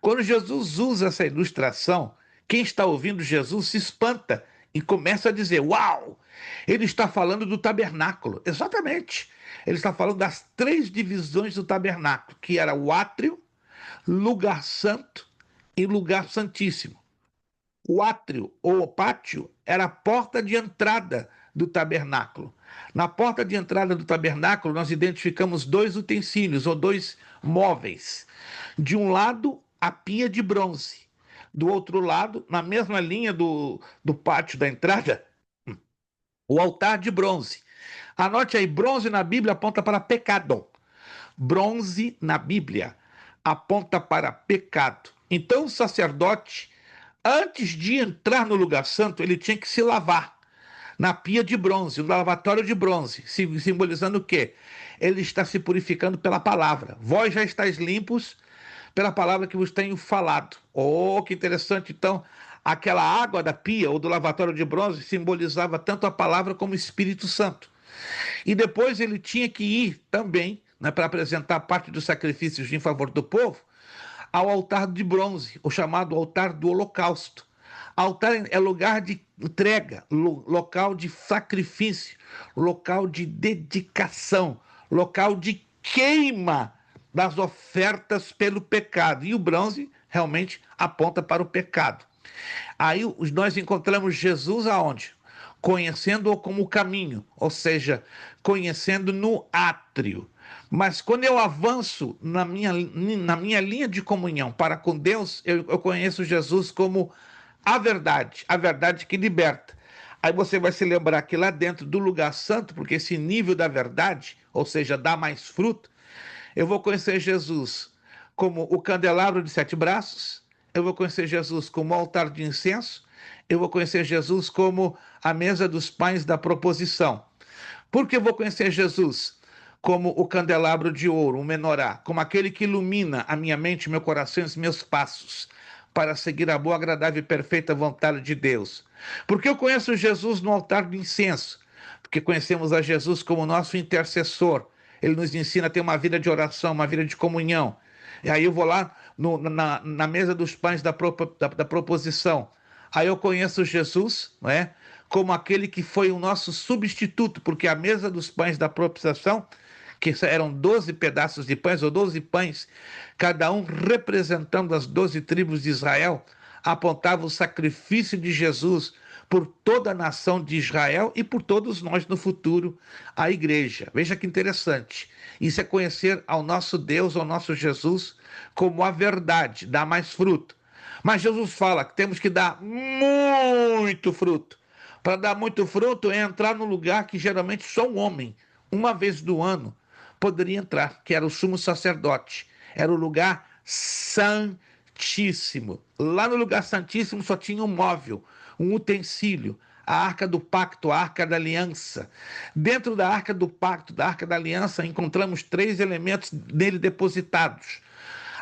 Quando Jesus usa essa ilustração, quem está ouvindo Jesus se espanta e começa a dizer: uau! Ele está falando do tabernáculo. Exatamente. Ele está falando das 3 divisões do tabernáculo, que era o átrio, lugar santo e lugar santíssimo. O átrio ou o pátio era a porta de entrada do tabernáculo. Na porta de entrada do tabernáculo, nós identificamos 2 utensílios ou 2 móveis. De um lado, a pia de bronze. Do outro lado, na mesma linha do pátio da entrada, o altar de bronze. Anote aí: bronze na Bíblia aponta para pecado. Bronze na Bíblia aponta para pecado. Então, o sacerdote, antes de entrar no lugar santo, ele tinha que se lavar na pia de bronze, no lavatório de bronze, simbolizando o quê? Ele está se purificando pela palavra. Vós já estáis limpos pela palavra que vos tenho falado. Oh, que interessante. Então, aquela água da pia ou do lavatório de bronze simbolizava tanto a palavra como o Espírito Santo. E depois ele tinha que ir também, né, para apresentar parte dos sacrifícios em favor do povo, ao altar de bronze, o chamado altar do holocausto. Altar é lugar de entrega, local de sacrifício, local de dedicação, local de queima das ofertas pelo pecado. E o bronze realmente aponta para o pecado. Aí nós encontramos Jesus aonde? Conhecendo-o como caminho, ou seja, conhecendo no átrio. Mas quando eu avanço na minha linha de comunhão para com Deus, eu conheço Jesus como a verdade que liberta. Aí você vai se lembrar que lá dentro do lugar santo, porque esse nível da verdade, ou seja, dá mais fruto, eu vou conhecer Jesus como o candelabro de 7 braços, eu vou conhecer Jesus como o altar de incenso, eu vou conhecer Jesus como a mesa dos pães da proposição. Por que eu vou conhecer Jesus como o candelabro de ouro, o menorá, como aquele que ilumina a minha mente, meu coração e os meus passos para seguir a boa, agradável e perfeita vontade de Deus? Porque eu conheço Jesus no altar do incenso, porque conhecemos a Jesus como nosso intercessor. Ele nos ensina a ter uma vida de oração, uma vida de comunhão. E aí eu vou lá na mesa dos pães da proposição. Aí eu conheço Jesus, não é? Como aquele que foi o nosso substituto, porque a mesa dos pães da propiciação, que eram 12 pedaços de pães, ou 12 pães, cada um representando as 12 tribos de Israel, apontava o sacrifício de Jesus por toda a nação de Israel e por todos nós no futuro, a igreja. Veja que interessante. Isso é conhecer ao nosso Deus, ao nosso Jesus, como a verdade, dá mais fruto. Mas Jesus fala que temos que dar muito fruto. Para dar muito fruto é entrar no lugar que geralmente só um homem, uma vez do ano, poderia entrar, que era o sumo sacerdote. Era o lugar santíssimo. Lá no lugar santíssimo só tinha um móvel, um utensílio, a arca do pacto, a arca da aliança. Dentro da arca do pacto, da arca da aliança, encontramos 3 elementos nele depositados: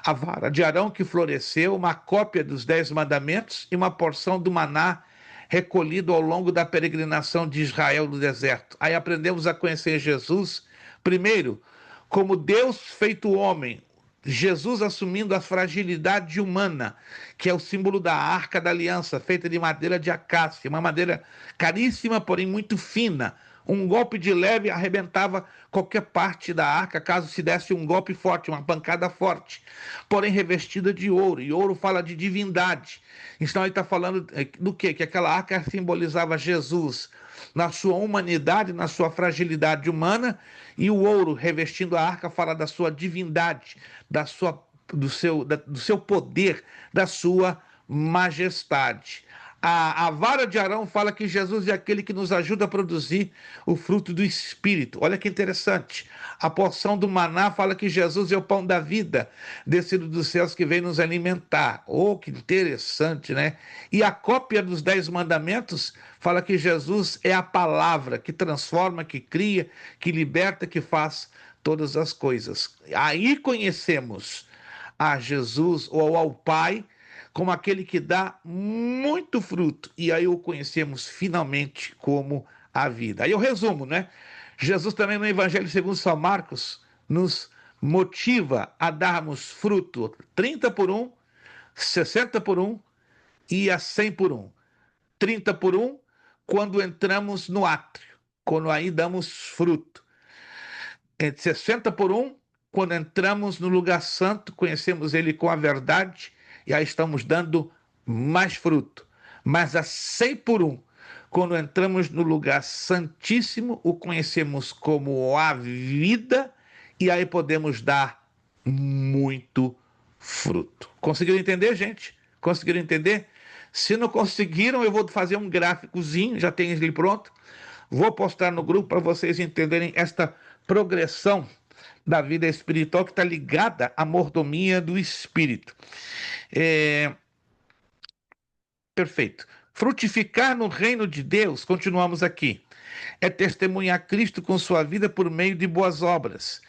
a vara de Arão que floresceu, uma cópia dos 10 mandamentos e uma porção do maná recolhido ao longo da peregrinação de Israel no deserto. Aí aprendemos a conhecer Jesus, primeiro, como Deus feito homem, Jesus assumindo a fragilidade humana, que é o símbolo da arca da aliança, feita de madeira de acácia, uma madeira caríssima, porém muito fina. Um golpe de leve arrebentava qualquer parte da arca, caso se desse um golpe forte, uma pancada forte, porém revestida de ouro. E ouro fala de divindade. Então ele está falando do quê? Que aquela arca simbolizava Jesus na sua humanidade, na sua fragilidade humana, e o ouro revestindo a arca fala da sua divindade, do seu poder, da sua majestade. A vara de Arão fala que Jesus é aquele que nos ajuda a produzir o fruto do Espírito. Olha que interessante. A porção do maná fala que Jesus é o pão da vida, descido dos céus, que vem nos alimentar. Oh, que interessante, né? E a cópia dos 10 mandamentos fala que Jesus é a palavra que transforma, que cria, que liberta, que faz todas as coisas. Aí conhecemos a Jesus ou ao Pai como aquele que dá muito fruto, e aí o conhecemos finalmente como a vida. Aí eu resumo, né? Jesus também no Evangelho segundo São Marcos nos motiva a darmos fruto 30 por 1, 60 por 1 e a 100 por 1. 30 por 1 quando entramos no átrio, quando aí damos fruto. 60 por 1 quando entramos no lugar santo, conhecemos ele com a verdade, e aí estamos dando mais fruto. Mas a 100 por 1, quando entramos no lugar santíssimo, o conhecemos como a vida, e aí podemos dar muito fruto. Conseguiram entender, gente? Conseguiram entender? Se não conseguiram, eu vou fazer um gráficozinho, já tem ele pronto. Vou postar no grupo para vocês entenderem esta progressão da vida espiritual que está ligada à mordomia do espírito. Perfeito. Frutificar no reino de Deus, continuamos aqui, é testemunhar Cristo com sua vida por meio de boas obras,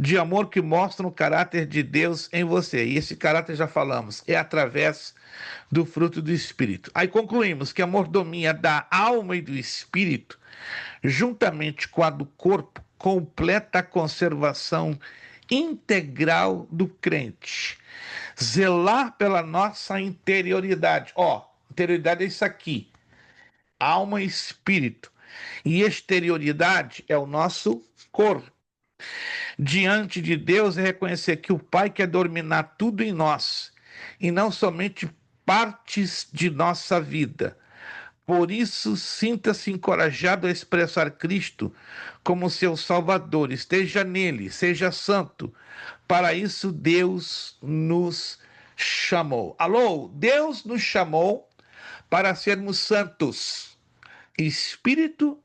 de amor que mostram o caráter de Deus em você. E esse caráter, já falamos, é através do fruto do Espírito. Aí concluímos que a mordomia da alma e do espírito, juntamente com a do corpo, completa a conservação integral do crente. Zelar pela nossa interioridade. Interioridade é isso aqui, alma e espírito. E exterioridade é o nosso corpo. Diante de Deus é reconhecer que o Pai quer dominar tudo em nós, e não somente partes de nossa vida. Por isso, sinta-se encorajado a expressar Cristo como seu Salvador. Esteja nele, seja santo. Para isso, Deus nos chamou. Alô? Deus nos chamou para sermos santos. Espírito,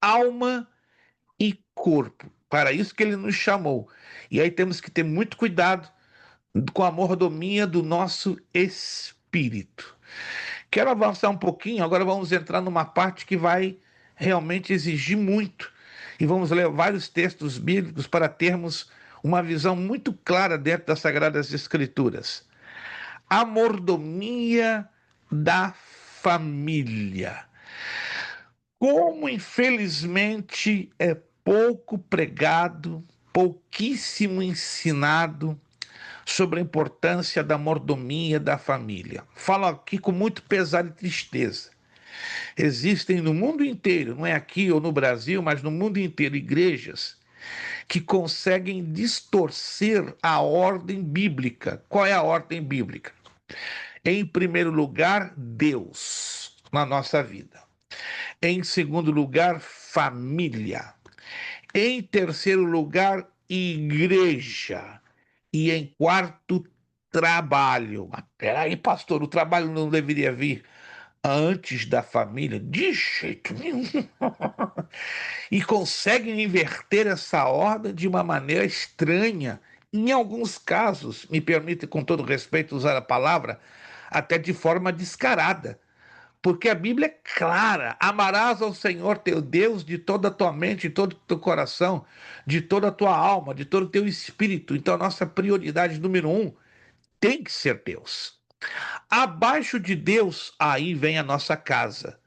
alma e corpo. Para isso que ele nos chamou. E aí temos que ter muito cuidado com a mordomia do nosso espírito. Quero avançar um pouquinho, agora vamos entrar numa parte que vai realmente exigir muito. E vamos ler vários textos bíblicos para termos uma visão muito clara dentro das Sagradas Escrituras. A mordomia da família. Como, infelizmente, é pouco pregado, pouquíssimo ensinado sobre a importância da mordomia da família. Falo aqui com muito pesar e tristeza. Existem no mundo inteiro, não é aqui ou no Brasil, mas no mundo inteiro, igrejas que conseguem distorcer a ordem bíblica. Qual é a ordem bíblica? Em primeiro lugar, Deus na nossa vida. Em segundo lugar, família. Em terceiro lugar, igreja. E em quarto, trabalho. Mas peraí, pastor, o trabalho não deveria vir antes da família? De jeito nenhum. E conseguem inverter essa ordem de uma maneira estranha. Em alguns casos, me permite, com todo respeito, usar a palavra, até de forma descarada. Porque a Bíblia é clara: amarás ao Senhor teu Deus de toda a tua mente, de todo o teu coração, de toda a tua alma, de todo o teu espírito. Então, a nossa prioridade número 1 tem que ser Deus. Abaixo de Deus, aí vem a nossa casa,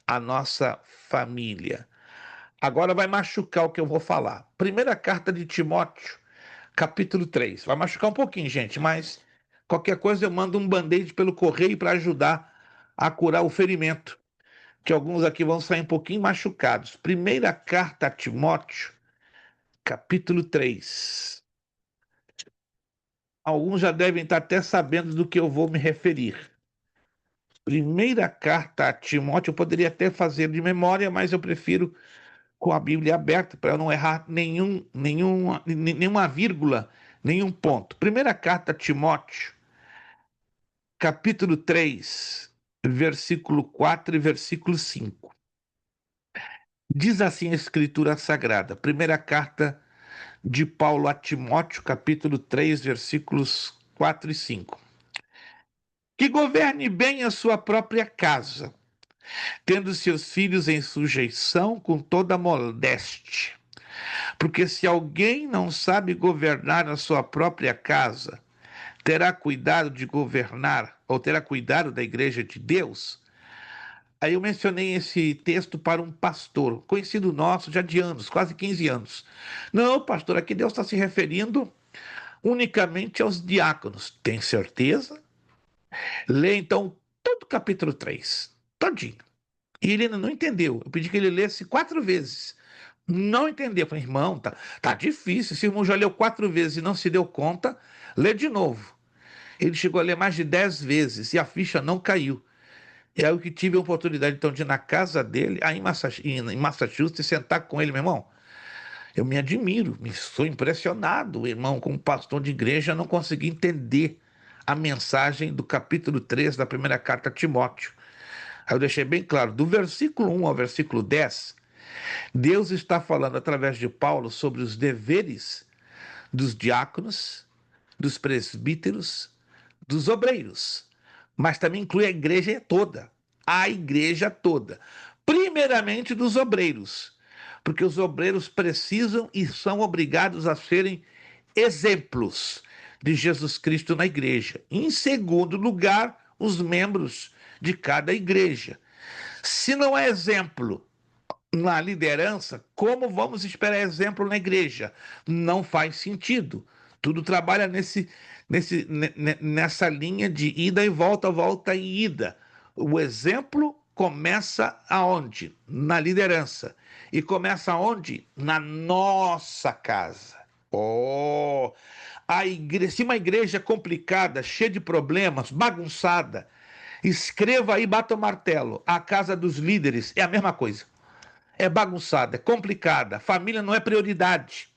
a nossa família. Agora vai machucar o que eu vou falar. Primeira carta de Timóteo, capítulo 3. Vai machucar um pouquinho, gente, mas qualquer coisa eu mando um band-aid pelo correio para ajudar a curar o ferimento, que alguns aqui vão sair um pouquinho machucados. Primeira carta a Timóteo, capítulo 3. Alguns já devem estar até sabendo do que eu vou me referir. Primeira carta a Timóteo, eu poderia até fazer de memória, mas eu prefiro com a Bíblia aberta para eu não errar nenhuma vírgula, nenhum ponto. Primeira carta a Timóteo, capítulo 3, versículo 4 e versículo 5. Diz assim a Escritura Sagrada, primeira carta de Paulo a Timóteo, capítulo 3, versículos 4 e 5. Que governe bem a sua própria casa, tendo seus filhos em sujeição com toda modéstia. Porque se alguém não sabe governar a sua própria casa, terá cuidado de governar, ou terá cuidado da igreja de Deus? Aí eu mencionei esse texto para um pastor, conhecido nosso já de anos, quase 15 anos. Não, pastor, aqui Deus está se referindo unicamente aos diáconos. Tem certeza? Lê então todo o capítulo 3, todinho. E ele ainda não entendeu. Eu pedi que ele lesse 4 vezes. Não entendeu. Eu falei, irmão, tá difícil. Se o irmão já leu 4 vezes e não se deu conta, lê de novo. Ele chegou a ler mais de 10 vezes e a ficha não caiu. É o que tive a oportunidade, então, de ir na casa dele, aí em Massachusetts, sentar com ele, meu irmão. Eu me admiro, sou impressionado, irmão, como pastor de igreja, não consegui entender a mensagem do capítulo 3 da primeira carta a Timóteo. Aí eu deixei bem claro, do versículo 1 ao versículo 10, Deus está falando através de Paulo sobre os deveres dos diáconos, dos presbíteros, dos obreiros, mas também inclui a igreja toda, primeiramente dos obreiros, porque os obreiros precisam e são obrigados a serem exemplos de Jesus Cristo na igreja. Em segundo lugar, os membros de cada igreja. Se não é exemplo na liderança, como vamos esperar exemplo na igreja? Não faz sentido. Tudo trabalha nessa linha de ida e volta, volta e ida. O exemplo começa aonde? Na liderança. E começa aonde? Na nossa casa. Oh, se uma igreja é complicada, cheia de problemas, bagunçada, escreva aí, bata o martelo. A casa dos líderes é a mesma coisa. É bagunçada, é complicada, família não é prioridade.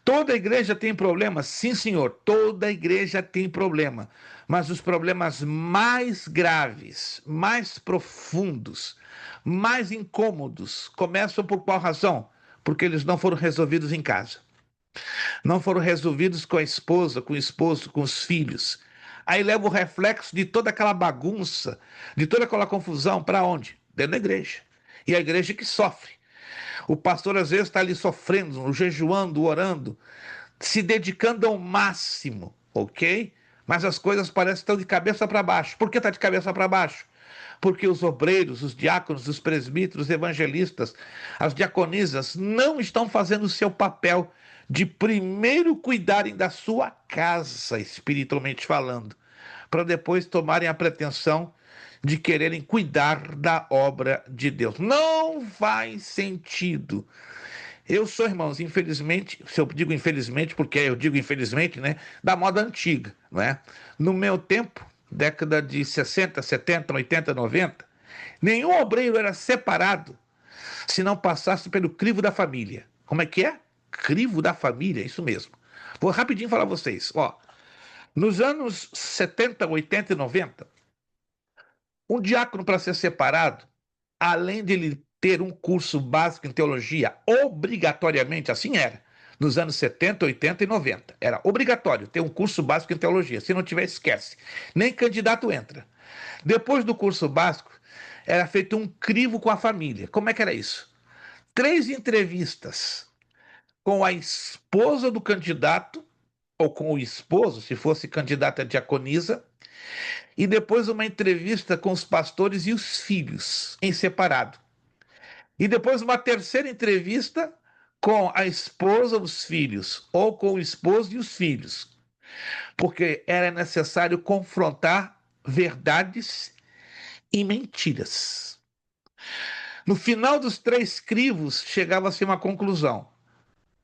Toda igreja tem problema? Sim, senhor, toda igreja tem problema. Mas os problemas mais graves, mais profundos, mais incômodos, começam por qual razão? Porque eles não foram resolvidos em casa. Não foram resolvidos com a esposa, com o esposo, com os filhos. Aí leva o reflexo de toda aquela bagunça, de toda aquela confusão, para onde? Dentro da igreja. E a igreja que sofre. O pastor às vezes está ali sofrendo, jejuando, orando, se dedicando ao máximo, ok? Mas as coisas parecem que estão de cabeça para baixo. Por que está de cabeça para baixo? Porque os obreiros, os diáconos, os presbíteros, os evangelistas, as diaconisas não estão fazendo o seu papel de primeiro cuidarem da sua casa, espiritualmente falando, para depois tomarem a pretensão de quererem cuidar da obra de Deus. Não faz sentido. Eu sou, irmãos, infelizmente, se eu digo infelizmente, porque eu digo infelizmente, né, da moda antiga, não é? No meu tempo, década de 60, 70, 80, 90, nenhum obreiro era separado se não passasse pelo crivo da família. Como é que é? Crivo da família, isso mesmo. Vou rapidinho falar a vocês. Ó, nos anos 70, 80 e 90, um diácono para ser separado, além de ele ter um curso básico em teologia, obrigatoriamente, assim era, nos anos 70, 80 e 90. Era obrigatório ter um curso básico em teologia. Se não tiver, esquece. Nem candidato entra. Depois do curso básico, era feito um crivo com a família. Como é que era isso? 3 entrevistas com a esposa do candidato, ou com o esposo, se fosse candidato a diaconisa, e depois uma entrevista com os pastores e os filhos, em separado. E depois uma terceira entrevista com a esposa, os filhos, ou com o esposo e os filhos, porque era necessário confrontar verdades e mentiras. No final dos 3 crivos, chegava-se a uma conclusão.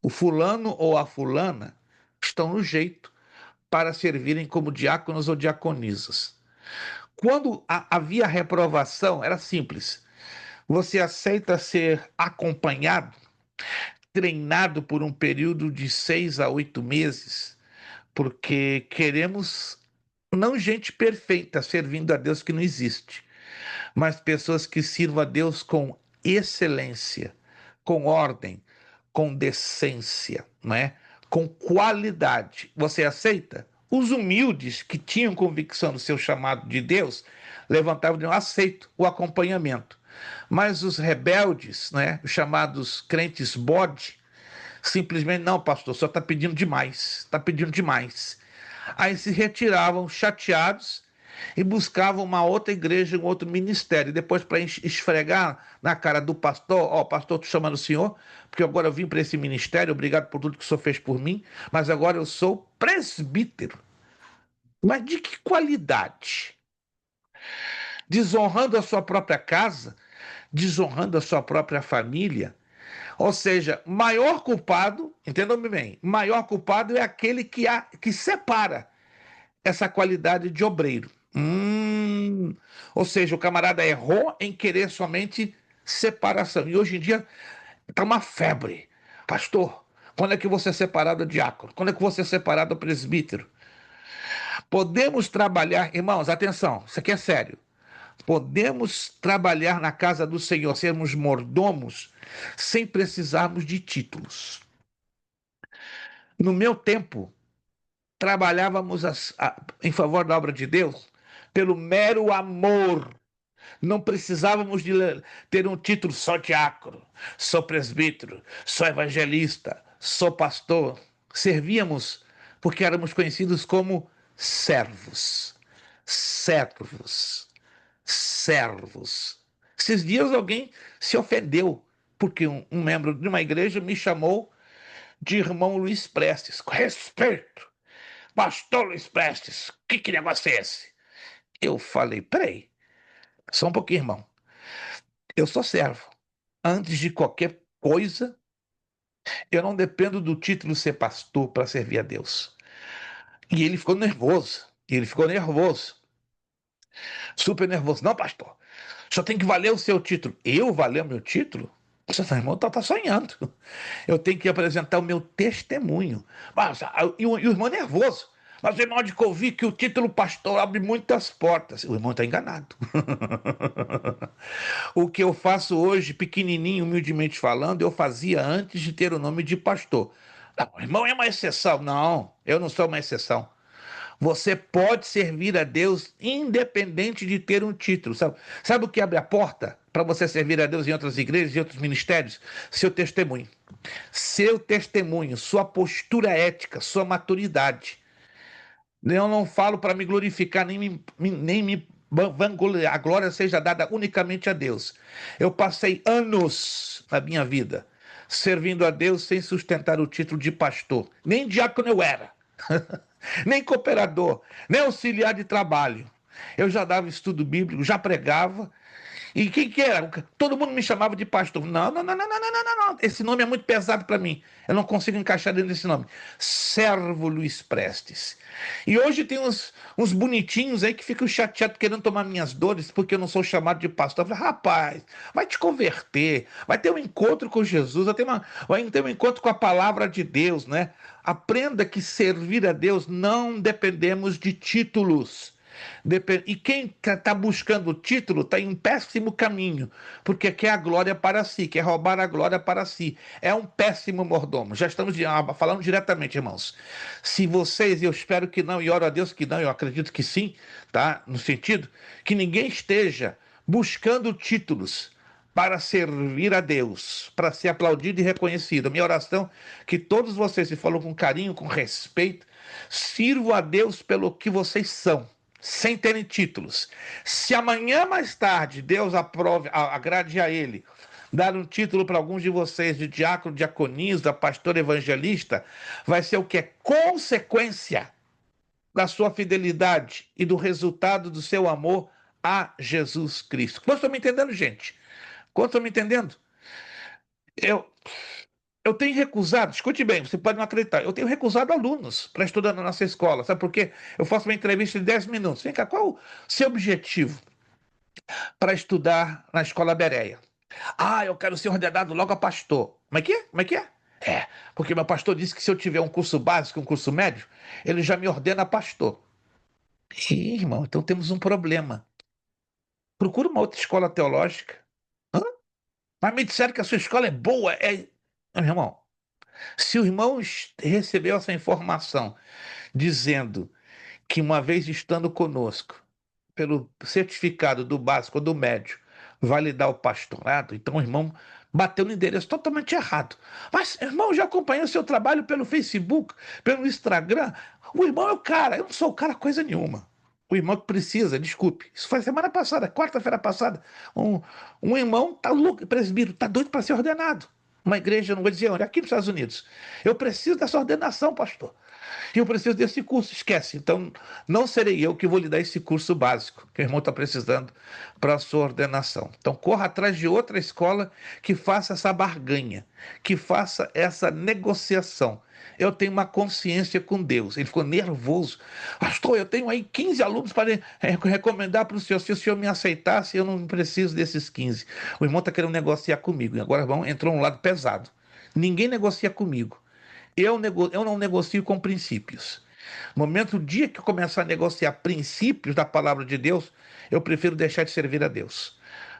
O fulano ou a fulana estão no jeito para servirem como diáconos ou diaconisas. Quando havia reprovação, era simples. Você aceita ser acompanhado, treinado por um período de 6 a 8 meses, porque queremos não gente perfeita servindo a Deus que não existe, mas pessoas que sirvam a Deus com excelência, com ordem, com decência, não é? Com qualidade. Você aceita? Os humildes que tinham convicção do seu chamado de Deus levantavam e diziam: aceito o acompanhamento. Mas os rebeldes, né, os chamados crentes bode, simplesmente: não, pastor, só está pedindo demais, está pedindo demais. Aí se retiravam chateados e buscavam uma outra igreja, um outro ministério. E depois, para esfregar na cara do pastor: ó, pastor, estou chamando o senhor, porque agora eu vim para esse ministério, obrigado por tudo que o senhor fez por mim, mas agora eu sou presbítero. Mas de que qualidade? Desonrando a sua própria casa, desonrando a sua própria família. Ou seja, maior culpado, entendam-me bem, maior culpado é aquele que separa essa qualidade de obreiro. Ou seja, o camarada errou em querer somente separação. E hoje em dia está uma febre. Pastor, quando é que você é separado do diácono? Quando é que você é separado do presbítero? Podemos trabalhar, irmãos, atenção, isso aqui é sério. Podemos trabalhar na casa do Senhor, sermos mordomos, sem precisarmos de títulos. No meu tempo, trabalhávamos em favor da obra de Deus pelo mero amor. Não precisávamos de ter um título: sou diácono, sou presbítero, sou evangelista, sou pastor. Servíamos porque éramos conhecidos como servos. Servos. Servos. Esses dias alguém se ofendeu porque um membro de uma igreja me chamou de irmão Luiz Prestes. Com respeito. Pastor Luiz Prestes, que negócio é esse? Eu falei, peraí, só um pouquinho, irmão. Eu sou servo. Antes de qualquer coisa, eu não dependo do título ser pastor para servir a Deus. E ele ficou nervoso. Ele ficou nervoso. Super nervoso. Não, pastor. Só tem que valer o seu título. Eu valer o meu título? Você, irmão, tá sonhando. Eu tenho que apresentar o meu testemunho. E o irmão nervoso. Mas o irmão de que ouvir que o título pastor abre muitas portas. O irmão está enganado. O que eu faço hoje, pequenininho, humildemente falando, eu fazia antes de ter o nome de pastor. Não, o irmão é uma exceção. Não, eu não sou uma exceção. Você pode servir a Deus independente de ter um título. Sabe o que abre a porta para você servir a Deus em outras igrejas e outros ministérios? Seu testemunho. Seu testemunho, sua postura ética, sua maturidade. Eu não falo para me glorificar, nem me vangloriar. A glória seja dada unicamente a Deus. Eu passei anos na minha vida servindo a Deus sem sustentar o título de pastor. Nem diácono eu era. Nem cooperador, nem auxiliar de trabalho. Eu já dava estudo bíblico, já pregava. E quem que era? Todo mundo me chamava de pastor. Não, não, não, não, não, não, não, não. Esse nome é muito pesado para mim. Eu não consigo encaixar dentro desse nome. Servo Luiz Prestes. E hoje tem uns bonitinhos aí que ficam chateados querendo tomar minhas dores porque eu não sou chamado de pastor. Eu falei, rapaz, vai te converter, vai ter um encontro com Jesus, vai ter um encontro com a palavra de Deus, né? Aprenda que servir a Deus não dependemos de títulos. E quem está buscando o título está em um péssimo caminho, porque quer a glória para si, quer roubar a glória para si. É um péssimo mordomo. Já estamos falando diretamente, irmãos. Se vocês, eu espero que não, e oro a Deus que não, eu acredito que sim, tá? No sentido que ninguém esteja buscando títulos para servir a Deus, para ser aplaudido e reconhecido. A minha oração é que todos vocês, se falam com carinho, com respeito, sirvam a Deus pelo que vocês são, sem terem títulos. Se amanhã mais tarde Deus agrade a ele, dar um título para alguns de vocês de diácono, diaconisa, pastor evangelista, vai ser o que é consequência da sua fidelidade e do resultado do seu amor a Jesus Cristo. Quantos estão me entendendo, gente? Quantos estão me entendendo? Eu tenho recusado, escute bem, você pode não acreditar, eu tenho recusado alunos para estudar na nossa escola, sabe por quê? Eu faço uma entrevista de 10 minutos. Vem cá, qual o seu objetivo para estudar na escola Bereia? Ah, eu quero ser ordenado logo a pastor. Como é que é? Como é que é? É, porque meu pastor disse que se eu tiver um curso básico, um curso médio, ele já me ordena pastor. Ih, irmão, então temos um problema. Procura uma outra escola teológica. Hã? Mas me disseram que a sua escola é boa. Meu irmão, se o irmão recebeu essa informação dizendo que uma vez estando conosco, pelo certificado do básico ou do médio, vai lhe dar o pastorado, então o irmão bateu no endereço totalmente errado. Mas, irmão, já acompanhei o seu trabalho pelo Facebook, pelo Instagram. O irmão é o cara, eu não sou o cara coisa nenhuma. O irmão que precisa, desculpe. Isso foi semana passada, quarta-feira passada. Um irmão tá louco, presbítero, tá doido para ser ordenado. Uma igreja, não vou dizer onde, aqui nos Estados Unidos. Eu preciso dessa ordenação, pastor. E eu preciso desse curso, esquece. Então, não serei eu que vou lhe dar esse curso básico que o irmão está precisando para a sua ordenação. Então, corra atrás de outra escola que faça essa barganha, que faça essa negociação. Eu tenho uma consciência com Deus. Ele ficou nervoso. Pastor, eu tenho aí 15 alunos para recomendar para o senhor. Se o senhor me aceitasse, eu não preciso desses 15. O irmão está querendo negociar comigo. E agora, irmão, entrou um lado pesado. Ninguém negocia comigo. Eu não negocio com princípios. No momento, o dia que eu começar a negociar princípios da palavra de Deus, eu prefiro deixar de servir a Deus.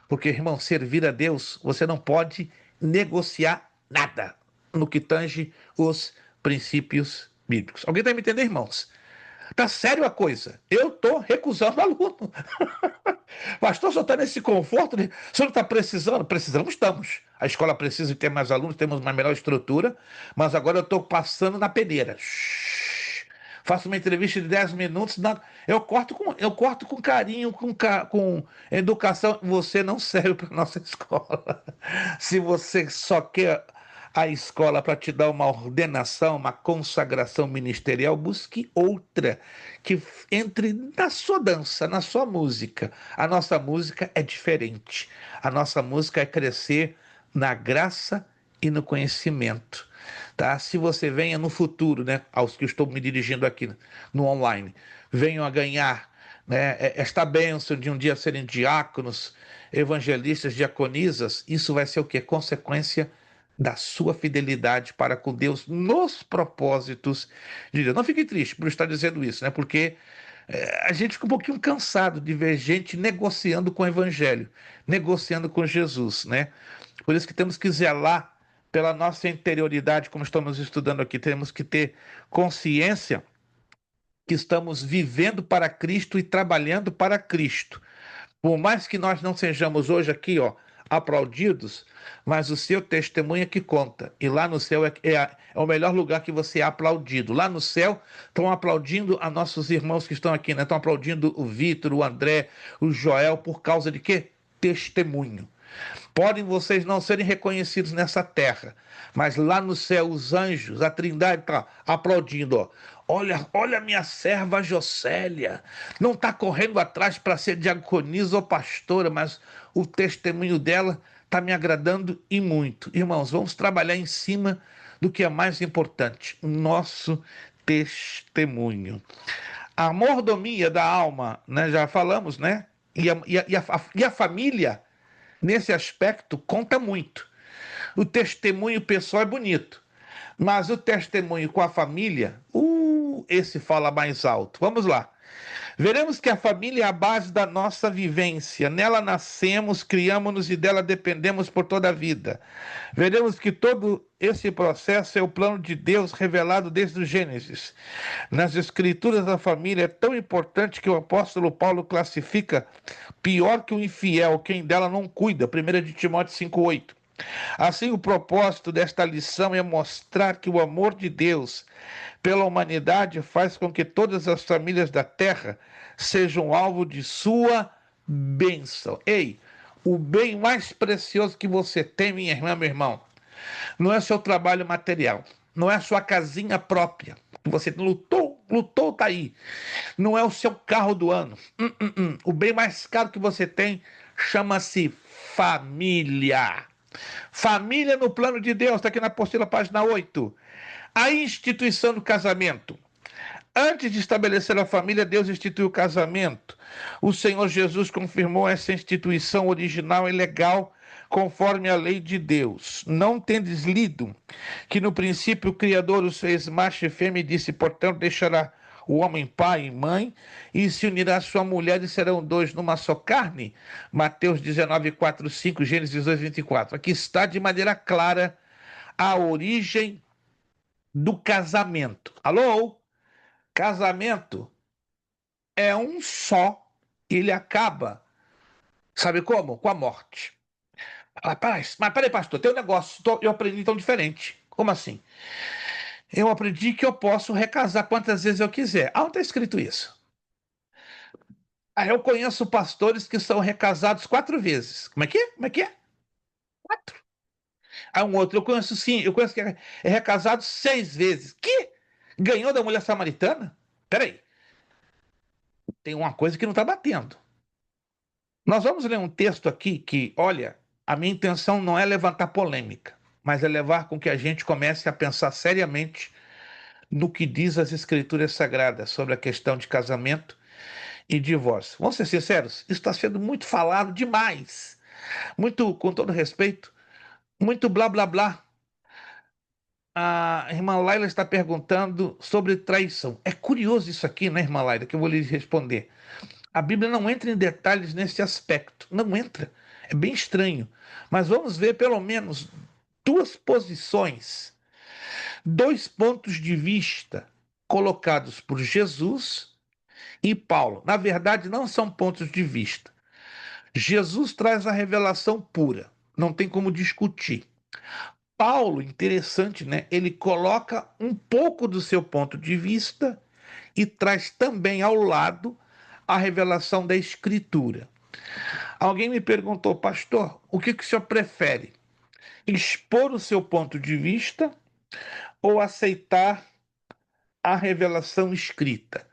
Porque, irmão, servir a Deus, você não pode negociar nada no que tange os princípios bíblicos. Alguém está me entendendo, irmãos? Tá sério a coisa. Eu estou recusando aluno. Pastor, só está nesse conforto, né? O senhor não está precisando? Precisamos, estamos. A escola precisa de ter mais alunos, temos uma melhor estrutura, mas agora eu estou passando na peneira. Faço uma entrevista de 10 minutos, eu corto com carinho, com educação. Você não serve para nossa escola. Se você só quer a escola para te dar uma ordenação, uma consagração ministerial, busque outra que entre na sua dança, na sua música. A nossa música é diferente. A nossa música é crescer na graça e no conhecimento. Tá? Se você venha no futuro, né, aos que estou me dirigindo aqui no online, venham a ganhar, né, esta bênção de um dia serem diáconos, evangelistas, diaconisas, isso vai ser o quê? Consequência da sua fidelidade para com Deus nos propósitos de Deus. Não fique triste por estar dizendo isso, né? Porque a gente fica um pouquinho cansado de ver gente negociando com o Evangelho, negociando com Jesus, né? Por isso que temos que zelar pela nossa interioridade, como estamos estudando aqui, temos que ter consciência que estamos vivendo para Cristo e trabalhando para Cristo. Por mais que nós não sejamos hoje aqui, ó, aplaudidos, mas o seu testemunho é que conta. E lá no céu é o melhor lugar que você é aplaudido. Lá no céu estão aplaudindo a nossos irmãos que estão aqui, né? Estão aplaudindo o Vitor, o André, o Joel, por causa de quê? Testemunho. Podem vocês não serem reconhecidos nessa terra, mas lá no céu os anjos, a Trindade está aplaudindo, ó. Olha, olha a minha serva Jocélia, não está correndo atrás para ser diaconisa ou pastora, mas o testemunho dela está me agradando e muito. Irmãos, vamos trabalhar em cima do que é mais importante, o nosso testemunho. A mordomia da alma, né, já falamos, né? E a família, nesse aspecto, conta muito. O testemunho pessoal é bonito, mas o testemunho com a família, esse fala mais alto. Vamos lá. Veremos que a família é a base da nossa vivência. Nela nascemos, criamos-nos e dela dependemos por toda a vida. Veremos que todo esse processo é o plano de Deus revelado desde o Gênesis. Nas Escrituras, a família é tão importante que o apóstolo Paulo classifica pior que o infiel, quem dela não cuida. 1 de Timóteo 5,8. Assim, o propósito desta lição é mostrar que o amor de Deus pela humanidade faz com que todas as famílias da terra sejam alvo de sua bênção. Ei, o bem mais precioso que você tem, minha irmã, meu irmão, não é seu trabalho material, não é sua casinha própria, você lutou, tá aí. Não é o seu carro do ano. O bem mais caro que você tem chama-se família. Família no plano de Deus, está aqui na apostila, página 8. A instituição do casamento. Antes de estabelecer a família, Deus instituiu o casamento. O Senhor Jesus confirmou essa instituição original e legal conforme a lei de Deus. Não tendes lido que no princípio o Criador os fez macho e fêmea e disse, portanto, deixará o homem pai e mãe e se unirá à sua mulher e serão dois numa só carne? Mateus 19, 4, 5, Gênesis 2, 24. Aqui está de maneira clara a origem do casamento. Alô? Casamento é um só, ele acaba, sabe como? Com a morte. Mas peraí, pastor, tem um negócio, eu aprendi tão diferente. Como assim? Eu aprendi que eu posso recasar quantas vezes eu quiser. Aonde está escrito isso? Eu conheço pastores que são recasados 4 vezes. Como é que é? Como é que é? 4. Um outro, eu conheço que é recasado 6 vezes. Que? Ganhou da mulher samaritana? Peraí. Tem uma coisa que não está batendo. Nós vamos ler um texto aqui que, olha, a minha intenção não é levantar polêmica, mas é levar com que a gente comece a pensar seriamente no que diz as Escrituras Sagradas sobre a questão de casamento e divórcio. Vamos ser sinceros, isso está sendo muito falado demais. Muito, com todo respeito, muito blá blá blá. A irmã Laila está perguntando sobre traição. É curioso isso aqui, né, irmã Laila, que eu vou lhe responder. A Bíblia não entra em detalhes nesse aspecto. Não entra. É bem estranho. Mas vamos ver pelo menos 2 posições, 2 pontos de vista colocados por Jesus e Paulo. Na verdade, não são pontos de vista. Jesus traz a revelação pura. Não tem como discutir. Paulo, interessante, né? Ele coloca um pouco do seu ponto de vista e traz também ao lado a revelação da Escritura. Alguém me perguntou, pastor, o que o senhor prefere? expor o seu ponto de vista ou aceitar a revelação escrita?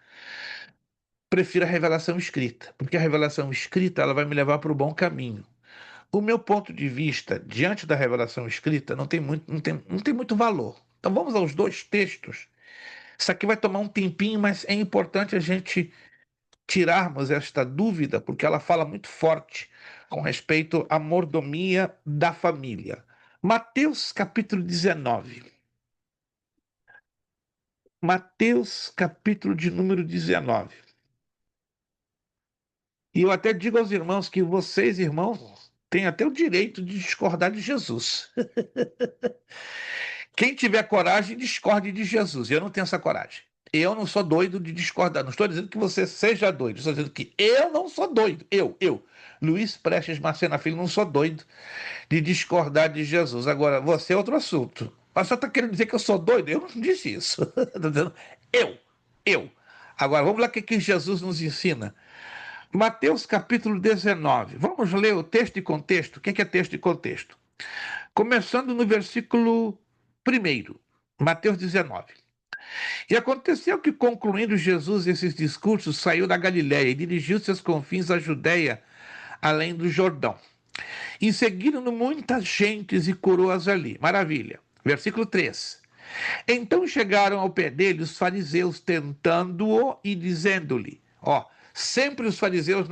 Prefiro a revelação escrita, porque a revelação escrita ela vai me levar para o bom caminho. O meu ponto de vista diante da revelação escrita não tem muito valor. Então vamos aos dois textos. Isso aqui vai tomar um tempinho, mas é importante a gente tirarmos esta dúvida, porque ela fala muito forte com respeito à mordomia da família. Mateus capítulo 19. Mateus capítulo de número 19. E eu até digo aos irmãos que vocês, irmãos, têm até o direito de discordar de Jesus. Quem tiver coragem, discorde de Jesus. Eu não tenho essa coragem. Eu não sou doido de discordar. Não estou dizendo que você seja doido. Estou dizendo que eu não sou doido. Luiz Prestes Marcena Filho, não sou doido de discordar de Jesus. Agora, você é outro assunto. Mas você está querendo dizer que eu sou doido? Eu não disse isso. Estou dizendo eu. Agora, vamos lá o que Jesus nos ensina. Mateus capítulo 19. Vamos ler o texto e contexto. O que é texto e contexto? Começando no versículo 1, Mateus 19. E aconteceu que, concluindo Jesus esses discursos, saiu da Galiléia e dirigiu-se aos confins da Judéia, além do Jordão. E seguiram-no muitas gentes e curou-as ali. Maravilha. Versículo 3. Então chegaram ao pé dele os fariseus, tentando-o e dizendo-lhe, sempre os fariseus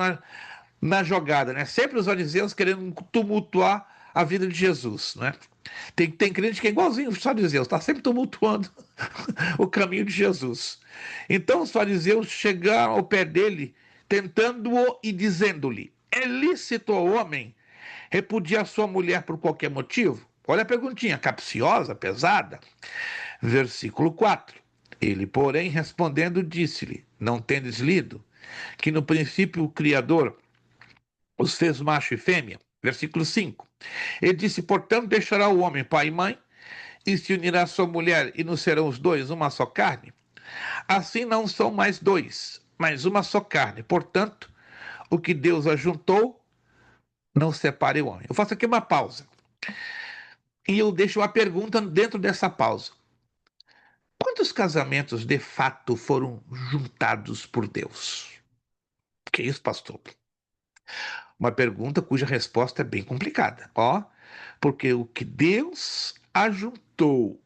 na jogada, né? Sempre os fariseus querendo tumultuar a vida de Jesus, né? Tem crente que é igualzinho os fariseus, está sempre tumultuando o caminho de Jesus. Então os fariseus chegaram ao pé dele, tentando-o e dizendo-lhe, é lícito ao homem repudiar sua mulher por qualquer motivo? Olha a perguntinha, capciosa, pesada. Versículo 4. Ele, porém, respondendo, disse-lhe, não tendes lido que no princípio o Criador os fez macho e fêmea? Versículo 5. Ele disse, portanto, deixará o homem pai e mãe, e se unirá à sua mulher, e não serão os dois uma só carne? Assim não são mais dois, mas uma só carne. Portanto, o que Deus ajuntou, não separe o homem. Eu faço aqui uma pausa. E eu deixo uma pergunta dentro dessa pausa. Quantos casamentos de fato foram juntados por Deus? Que isso, pastor? Uma pergunta cuja resposta é bem complicada. Porque o que Deus ajuntou,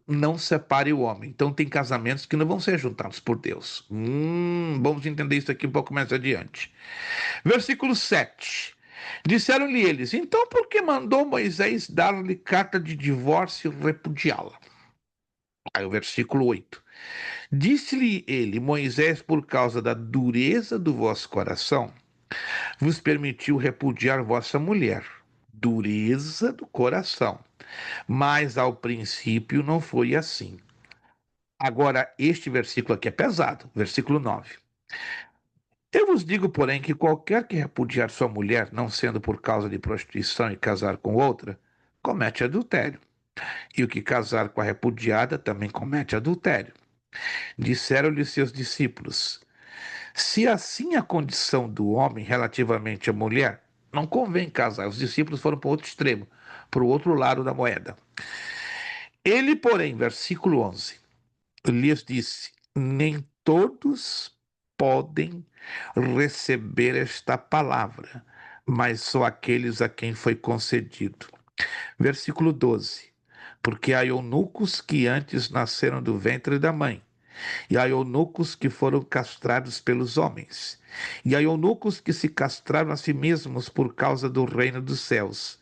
não separe o homem. Então tem casamentos que não vão ser juntados por Deus. Vamos entender isso aqui um pouco mais adiante. Versículo 7. Disseram-lhe eles, então por que mandou Moisés dar-lhe carta de divórcio e repudiá-la? Aí o versículo 8. Disse-lhe ele, Moisés, por causa da dureza do vosso coração, vos permitiu repudiar vossa mulher. Dureza do coração. Mas ao princípio não foi assim. Agora, este versículo aqui é pesado, versículo 9. Eu vos digo, porém, que qualquer que repudiar sua mulher, não sendo por causa de prostituição e casar com outra, comete adultério. E o que casar com a repudiada também comete adultério. Disseram-lhe seus discípulos, se assim a condição do homem relativamente à mulher, não convém casar. Os discípulos foram para o outro extremo, para o outro lado da moeda. Ele, porém, versículo 11, lhes disse, nem todos podem receber esta palavra, mas só aqueles a quem foi concedido. Versículo 12, porque há eunucos que antes nasceram do ventre da mãe, e há eunucos que foram castrados pelos homens, e há eunucos que se castraram a si mesmos por causa do reino dos céus.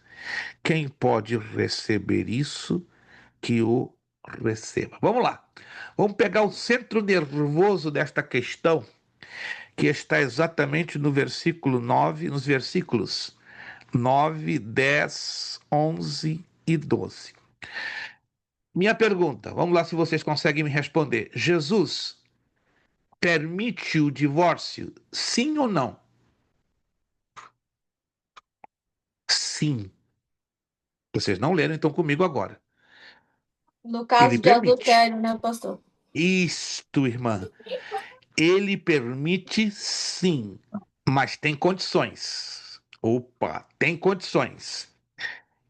Quem pode receber isso, que o receba. Vamos lá. Vamos pegar o centro nervoso desta questão, que está exatamente no versículo 9, nos versículos 9, 10, 11 e 12. Minha pergunta, vamos lá se vocês conseguem me responder. Jesus permite o divórcio, sim ou não? Sim. Vocês não leram então comigo agora. No Ele caso de permite. adultério, né, pastor? Isto, irmã. Ele permite sim, mas tem condições. Opa, tem condições.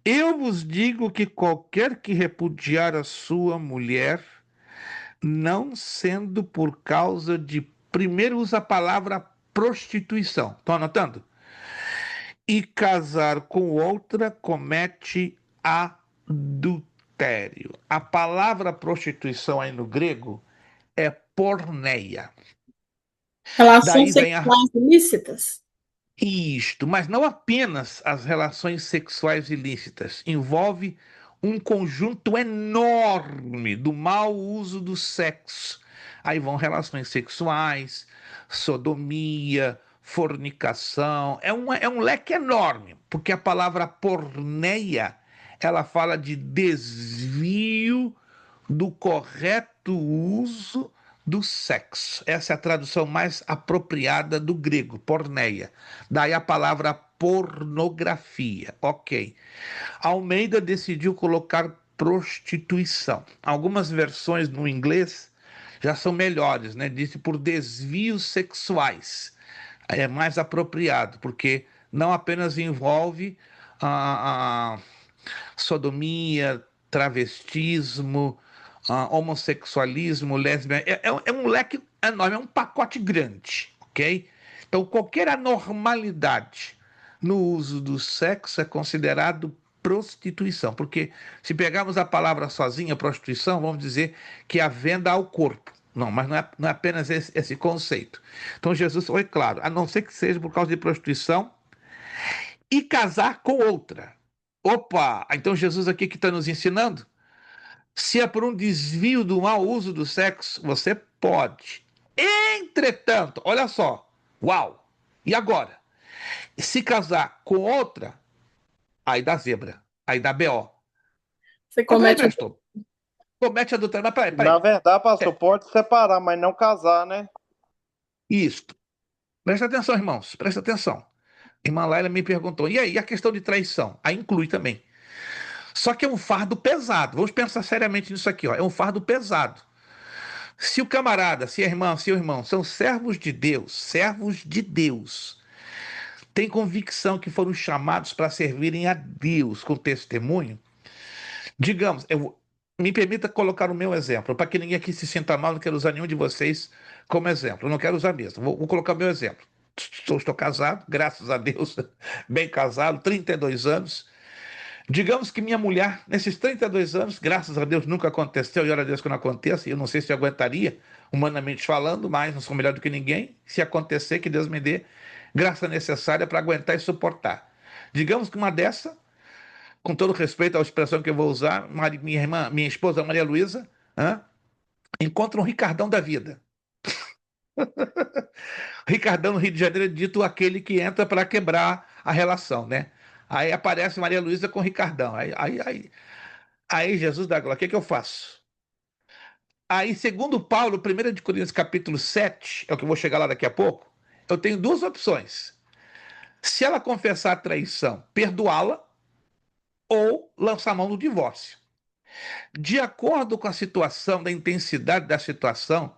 Eu vos digo que qualquer que repudiar a sua mulher, não sendo por causa de. Primeiro usa a palavra prostituição. Estão anotando? E casar com outra comete adultério. A palavra prostituição aí no grego é porneia. Relações Daí vem sexuais ilícitas? isto, mas não apenas as relações sexuais ilícitas, envolve um conjunto enorme do mau uso do sexo. Aí vão relações sexuais, sodomia, fornicação. É um leque enorme, porque a palavra porneia, ela fala de desvio do correto uso do sexo. Essa é a tradução mais apropriada do grego, porneia. Daí a palavra pornografia. Ok. Almeida decidiu colocar prostituição. Algumas versões no inglês já são melhores, né? Disse por desvios sexuais. É mais apropriado, porque não apenas envolve a sodomia, travestismo, homossexualismo, lesbianismo. É um leque enorme, é um pacote grande, ok? Então, qualquer anormalidade no uso do sexo é considerado prostituição, porque se pegarmos a palavra sozinha, prostituição, vamos dizer que é a venda ao corpo. Não, mas não é apenas esse conceito. Então, Jesus foi claro, a não ser que seja por causa de prostituição e casar com outra. Opa! Então Jesus aqui que está nos ensinando, se é por um desvio do mau uso do sexo, você pode. Entretanto, olha só, uau! E agora? Se casar com outra, aí dá zebra, aí dá BO. Você Mas peraí, comete. pastor, comete adultério, mas Na peraí. verdade, pastor, pode separar, mas não casar, né? Isto. Presta atenção, irmãos, presta atenção. Irmã Laila me perguntou, e aí, a questão de traição? Aí inclui também. Só que é um fardo pesado. Vamos pensar seriamente nisso aqui, ó. É um fardo pesado. Se o camarada, se a irmã, se o irmão são servos de Deus, têm convicção que foram chamados para servirem a Deus com testemunho, digamos, me permita colocar o meu exemplo, para que ninguém aqui se sinta mal, não quero usar nenhum de vocês como exemplo, eu não quero usar mesmo, vou colocar o meu exemplo. Estou casado, graças a Deus, bem casado, 32 anos. Digamos que minha mulher, nesses 32 anos, graças a Deus nunca aconteceu, e ora a Deus que não aconteça, e eu não sei se eu aguentaria, humanamente falando, mas não sou melhor do que ninguém. Se acontecer, que Deus me dê graça necessária para aguentar e suportar. Digamos que uma dessa, com todo respeito à expressão que eu vou usar, minha irmã, minha esposa Maria Luísa, encontra um Ricardão da vida. Ricardão no Rio de Janeiro é dito aquele que entra para quebrar a relação, né? Aí aparece Maria Luísa com Ricardão. Aí, Jesus da glória, o que eu faço? Aí, segundo Paulo, 1 de Coríntios capítulo 7, é o que eu vou chegar lá daqui a pouco, eu tenho duas opções. Se ela confessar a traição, perdoá-la ou lançar a mão no divórcio. De acordo com a situação, da intensidade da situação,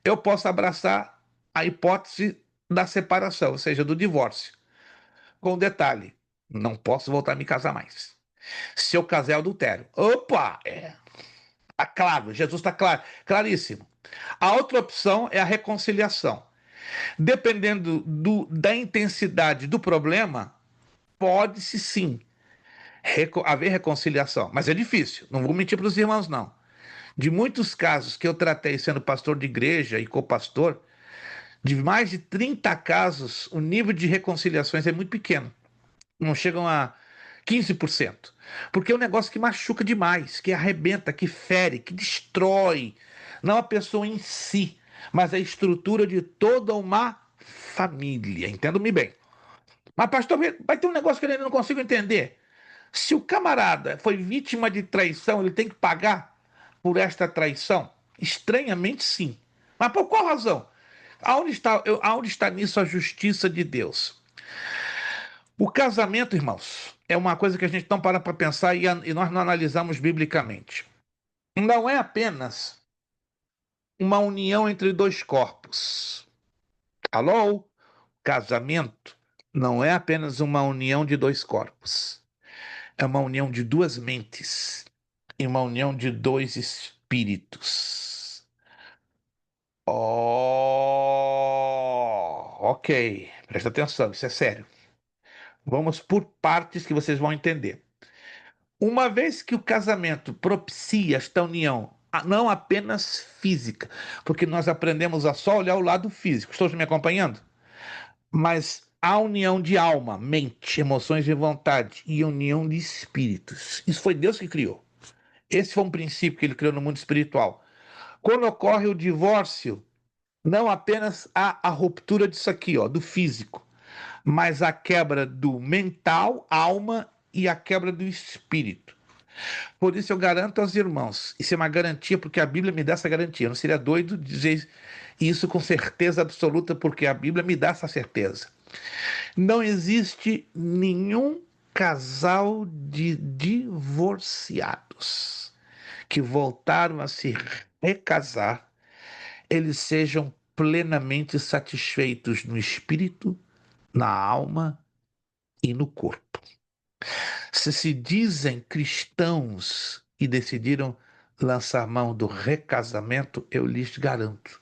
eu posso abraçar a hipótese da separação, ou seja, do divórcio. Com um detalhe, não posso voltar a me casar mais. Se eu casar é adultério. Opa! Tá claro, Jesus está claro, claríssimo. A outra opção é a reconciliação. Dependendo da intensidade do problema, pode-se sim haver reconciliação, mas é difícil, não vou mentir para os irmãos, não. De muitos casos que eu tratei sendo pastor de igreja e co-pastor, de mais de 30 casos, o nível de reconciliações é muito pequeno. Não chegam a 15%. Porque é um negócio que machuca demais, que arrebenta, que fere, que destrói. Não a pessoa em si, mas a estrutura de toda uma família. Entendo-me bem. Mas, pastor, vai ter um negócio que eu ainda não consigo entender. Se o camarada foi vítima de traição, ele tem que pagar por esta traição? Estranhamente, sim. Mas por qual razão? Aonde está nisso a justiça de Deus? O casamento, irmãos, é uma coisa que a gente não para pensar e nós não analisamos biblicamente. Não é apenas uma união entre dois corpos. Alô? Casamento Não é apenas uma união de dois corpos. É uma união de duas mentes e uma união de dois espíritos. Oh, ok. Presta atenção, isso é sério. Vamos por partes que vocês vão entender. Uma vez que o casamento propicia esta união, não apenas física, porque nós aprendemos a só olhar o lado físico. Estou me acompanhando? Mas a união de alma, mente, emoções e vontade e união de espíritos. Isso foi Deus que criou. Esse foi um princípio que ele criou no mundo espiritual. Quando ocorre o divórcio, não apenas há a ruptura disso aqui, ó, do físico, mas a quebra do mental, alma e a quebra do espírito. Por isso eu garanto aos irmãos, isso é uma garantia porque a Bíblia me dá essa garantia. Eu não seria doido dizer isso com certeza absoluta porque a Bíblia me dá essa certeza. Não existe nenhum casal de divorciados que voltaram a se recasar, eles sejam plenamente satisfeitos no espírito, na alma e no corpo. Se dizem cristãos e decidiram lançar mão do recasamento, eu lhes garanto,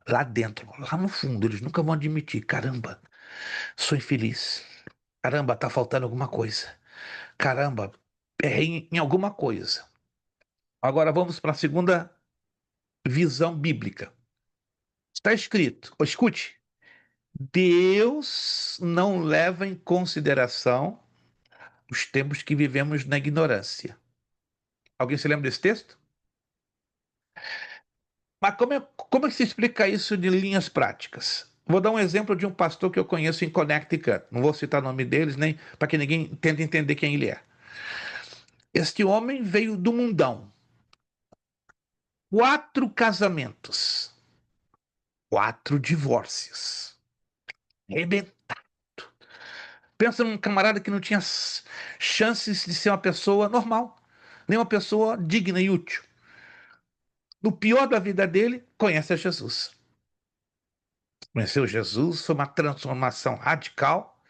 lá dentro, lá no fundo, eles nunca vão admitir, caramba, sou infeliz. Caramba, tá faltando alguma coisa. Caramba, errei em alguma coisa. Agora vamos para a segunda visão bíblica. Está escrito, escute, Deus não leva em consideração os tempos que vivemos na ignorância. Alguém se lembra desse texto? Mas como é que se explica isso de linhas práticas? Vou dar um exemplo de um pastor que eu conheço em Connecticut. Não vou citar o nome deles, nem para que ninguém tente entender quem ele é. Este homem veio do mundão. 4 casamentos. 4 divórcios. Arrebentado. Pensa num camarada que não tinha chances de ser uma pessoa normal, nem uma pessoa digna e útil. No pior da vida dele, conhece a Jesus. Conheceu Jesus, foi uma transformação radical.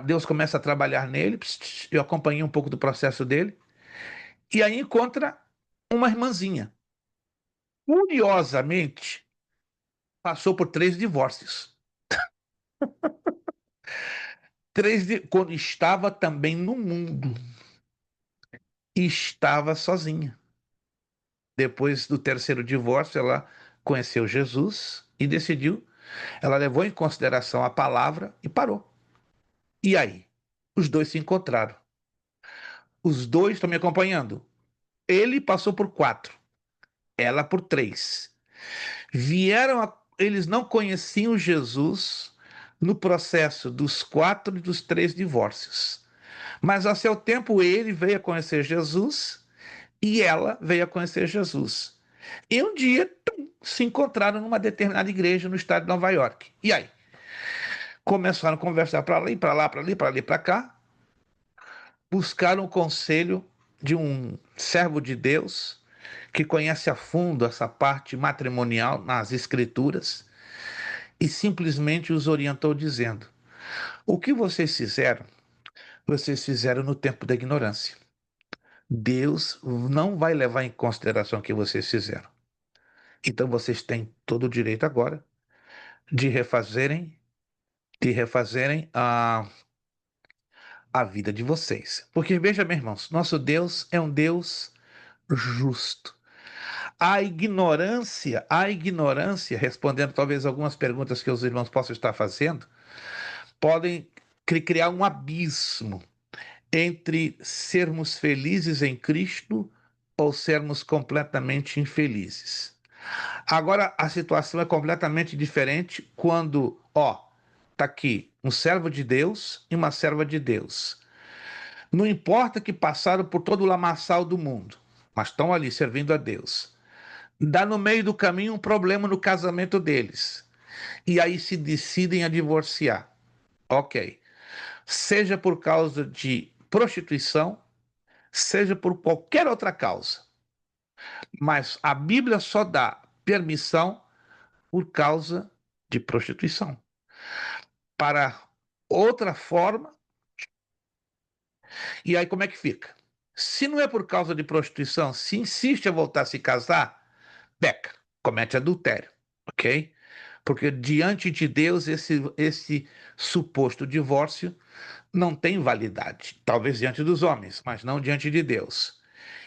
Deus começa a trabalhar nele. Eu acompanhei um pouco do processo dele. E aí encontra uma irmãzinha. Curiosamente, passou por 3 divórcios. Quando estava também no mundo. E estava sozinha. Depois do terceiro divórcio, ela conheceu Jesus e decidiu. Ela levou em consideração a palavra e parou. E aí? Os dois se encontraram. Os dois estão me acompanhando. Ele passou por 4, ela por 3. Eles não conheciam Jesus no processo dos 4 e dos 3 divórcios. Mas a seu tempo ele veio a conhecer Jesus e ela veio a conhecer Jesus. E um dia se encontraram numa determinada igreja no estado de Nova York. E aí? Começaram a conversar para ali, para lá, para ali, para ali, para cá. Buscaram o conselho de um servo de Deus que conhece a fundo essa parte matrimonial nas escrituras e simplesmente os orientou dizendo: o que vocês fizeram no tempo da ignorância. Deus não vai levar em consideração o que vocês fizeram. Então vocês têm todo o direito agora de refazerem a vida de vocês. Porque veja, meus irmãos, nosso Deus é um Deus justo. A ignorância, respondendo talvez algumas perguntas que os irmãos possam estar fazendo, podem criar um abismo entre sermos felizes em Cristo ou sermos completamente infelizes. Agora a situação é completamente diferente quando, tá aqui um servo de Deus e uma serva de Deus. Não importa que passaram por todo o lamaçal do mundo, mas estão ali servindo a Deus. Dá no meio do caminho um problema no casamento deles. E aí se decidem a divorciar. Ok. Seja por causa de prostituição, seja por qualquer outra causa. Mas a Bíblia só dá permissão por causa de prostituição. Para outra forma. E aí como é que fica? Se não é por causa de prostituição, se insiste a voltar a se casar, peca, comete adultério, ok? Porque diante de Deus esse suposto divórcio não tem validade. Talvez diante dos homens, mas não diante de Deus.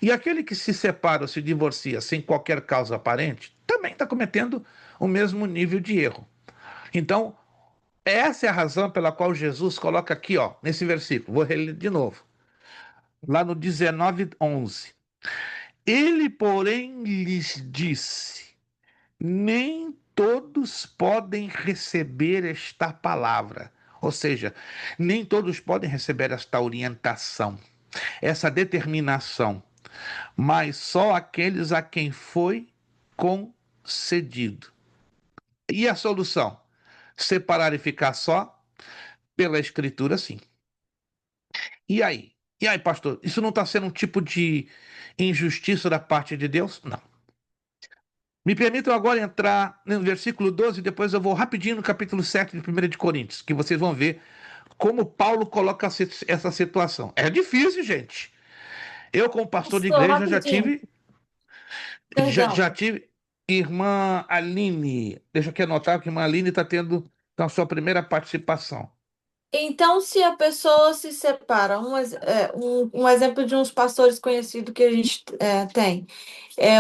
E aquele que se separa ou se divorcia sem qualquer causa aparente, também está cometendo o mesmo nível de erro. Então, essa é a razão pela qual Jesus coloca aqui, ó, nesse versículo, vou reler de novo, lá no 19:11. Ele, porém, lhes disse: nem todos podem receber esta palavra. Ou seja, nem todos podem receber esta orientação, essa determinação, mas só aqueles a quem foi concedido. E a solução? Separar e ficar só? Pela Escritura, sim. E aí? E aí, pastor? Isso não está sendo um tipo de injustiça da parte de Deus? Não. Me permitam agora entrar no versículo 12, e depois eu vou rapidinho no capítulo 7 de 1 de Coríntios, que vocês vão ver como Paulo coloca essa situação. É difícil, gente. Eu, como pastor de Pastor, igreja, rapidinho. já Perdão. tive irmã Aline. Deixa eu aqui anotar que a irmã Aline está tendo a sua primeira participação. Então, se a pessoa se separa, um exemplo de uns pastores conhecidos que a gente tem,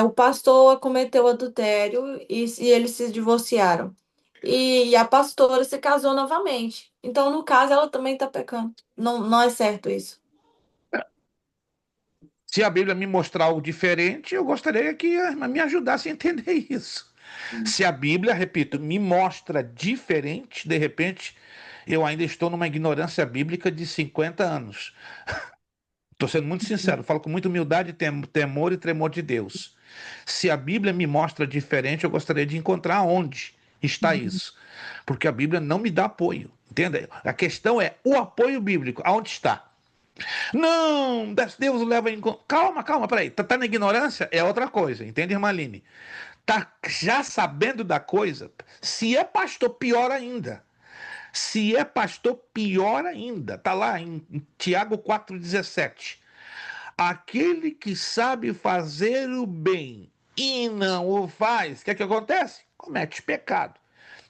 o pastor cometeu adultério e eles se divorciaram. E a pastora se casou novamente. Então, no caso, ela também está pecando. Não, não é certo isso. Se a Bíblia me mostrar algo diferente, eu gostaria que a irmã me ajudasse a entender isso. Se a Bíblia, repito, me mostra diferente, de repente, eu ainda estou numa ignorância bíblica de 50 anos. Estou sendo muito sincero, falo com muita humildade, temor e tremor de Deus. Se a Bíblia me mostra diferente, eu gostaria de encontrar onde está isso. Porque a Bíblia não me dá apoio. Entenda? A questão é o apoio bíblico. Aonde está? Não, Deus leva em conta. Calma, peraí. Tá na ignorância? É outra coisa. Entende, irmã Aline? Tá já sabendo da coisa? Se é pastor, pior ainda. Se é pastor, pior ainda. Tá lá em Tiago 4,17. Aquele que sabe fazer o bem e não o faz, o que é que acontece? Comete pecado.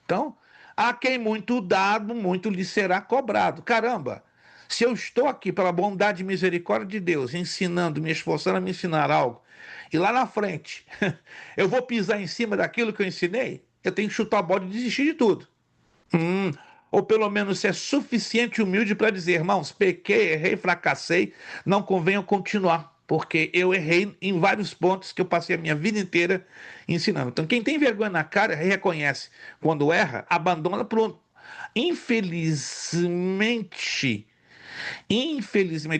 Então, a quem muito dado, muito lhe será cobrado. Caramba, se eu estou aqui pela bondade e misericórdia de Deus, ensinando, me esforçando a me ensinar algo, e lá na frente eu vou pisar em cima daquilo que eu ensinei, eu tenho que chutar a bola e desistir de tudo. Ou pelo menos ser suficiente humilde para dizer, irmãos, pequei, errei, fracassei, não convém eu continuar, porque eu errei em vários pontos que eu passei a minha vida inteira ensinando. Então, quem tem vergonha na cara, reconhece. Quando erra, abandona, pronto. Infelizmente,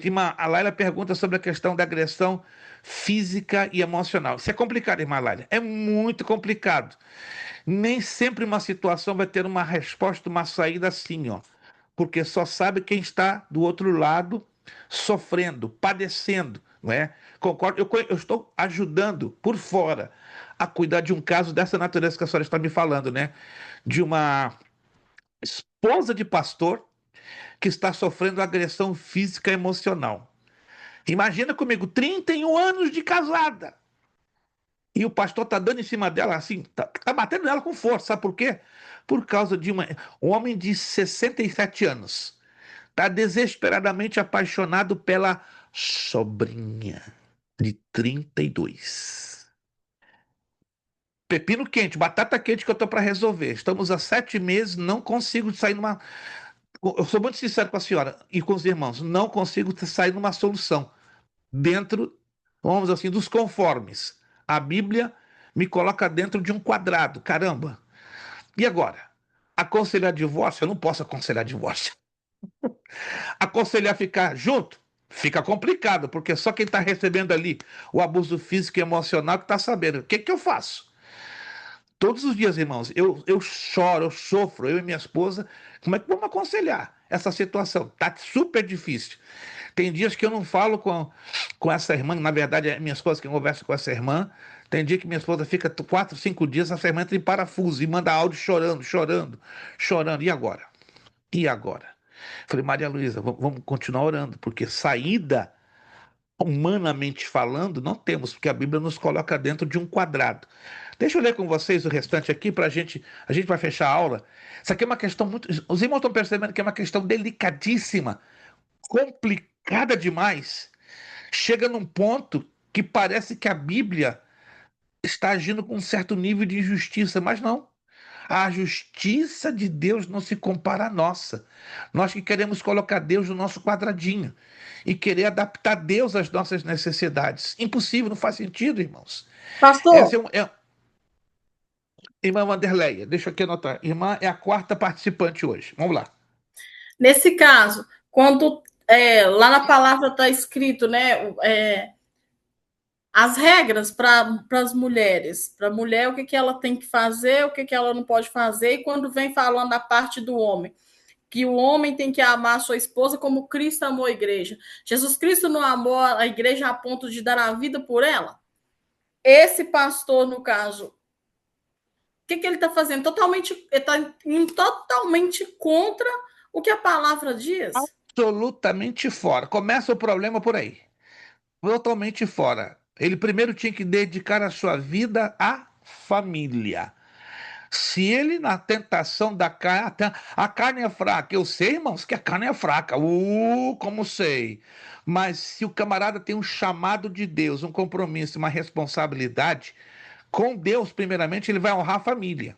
irmã, a Laila pergunta sobre a questão da agressão física e emocional. Isso é complicado, irmã Laila. É muito complicado. Nem sempre uma situação vai ter uma resposta, uma saída assim, ó. Porque só sabe quem está do outro lado sofrendo, padecendo, não é? Concordo, eu estou ajudando por fora a cuidar de um caso dessa natureza que a senhora está me falando, né? De uma esposa de pastor que está sofrendo agressão física e emocional. Imagina comigo, 31 anos de casada. E o pastor tá dando em cima dela assim, tá batendo nela com força, sabe por quê? Por causa de um homem de 67 anos. Tá desesperadamente apaixonado pela sobrinha de 32. Pepino quente, batata quente que eu tô para resolver. Estamos há 7 meses, não consigo sair numa. Eu sou muito sincero com a senhora e com os irmãos, não consigo sair numa solução dentro, vamos assim, dos conformes. A Bíblia me coloca dentro de um quadrado, caramba. E agora? Aconselhar divórcio? Eu não posso aconselhar divórcio. Aconselhar ficar junto? Fica complicado, porque só quem está recebendo ali o abuso físico e emocional que está sabendo. O que, que eu faço? Todos os dias, irmãos, eu choro, eu sofro, eu e minha esposa. Como é que vamos aconselhar essa situação? Tá super difícil. Tem dias que eu não falo com essa irmã, na verdade é minha esposa que conversa com essa irmã. Tem dia que minha esposa fica 4, 5 dias, essa irmã entra em parafuso e manda áudio chorando. E agora? E agora? Falei, Maria Luísa, vamos continuar orando, porque saída, humanamente falando, não temos, porque a Bíblia nos coloca dentro de um quadrado. Deixa eu ler com vocês o restante aqui para a gente vai fechar a aula. Isso aqui é uma questão muito. Os irmãos estão percebendo que é uma questão delicadíssima, complicada demais. Chega num ponto que parece que a Bíblia está agindo com um certo nível de injustiça, mas não. A justiça de Deus não se compara à nossa. Nós que queremos colocar Deus no nosso quadradinho e querer adaptar Deus às nossas necessidades. Impossível, não faz sentido, irmãos. Essa Pastor, Irmã Wanderleia, deixa eu aqui anotar. Irmã é a quarta participante hoje. Vamos lá. nesse caso, quando lá na palavra está escrito, né, as regras para as mulheres, para a mulher, o que, que ela tem que fazer, o que, que ela não pode fazer, e quando vem falando a parte do homem, que o homem tem que amar a sua esposa como Cristo amou a igreja. Jesus Cristo não amou a igreja a ponto de dar a vida por ela? Esse pastor, no caso, o que, que ele está fazendo? Ele está indo totalmente contra o que a palavra diz. Absolutamente fora. Começa o problema por aí. Totalmente fora. Ele primeiro tinha que dedicar a sua vida à família. Se ele, na tentação da carne, a carne é fraca. Eu sei, irmãos, que a carne é fraca. Como sei. Mas se o camarada tem um chamado de Deus, um compromisso, uma responsabilidade, com Deus, primeiramente, ele vai honrar a família.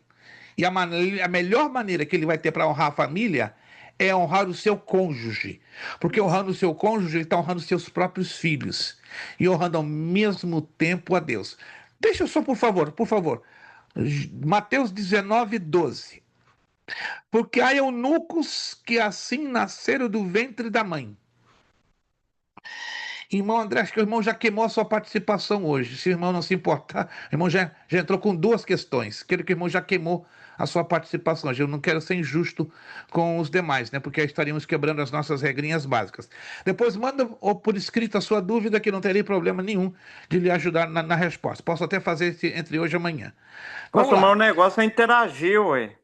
E a melhor maneira que ele vai ter para honrar a família é honrar o seu cônjuge. Porque honrando o seu cônjuge, ele está honrando seus próprios filhos. E honrando ao mesmo tempo a Deus. Deixa eu só, por favor. Mateus 19:12. Porque há eunucos que assim nasceram do ventre da mãe. Irmão André, acho que o irmão já queimou a sua participação hoje. Se o irmão não se importar, o irmão já entrou com duas questões. Quero que o irmão já queimou a sua participação. Eu não quero ser injusto com os demais, né? Porque aí estaríamos quebrando as nossas regrinhas básicas. Depois manda por escrito a sua dúvida, que não terei problema nenhum de lhe ajudar na resposta. Posso até fazer entre hoje e amanhã. Vamos Pastor, mas o lá. negócio é interagir, ué.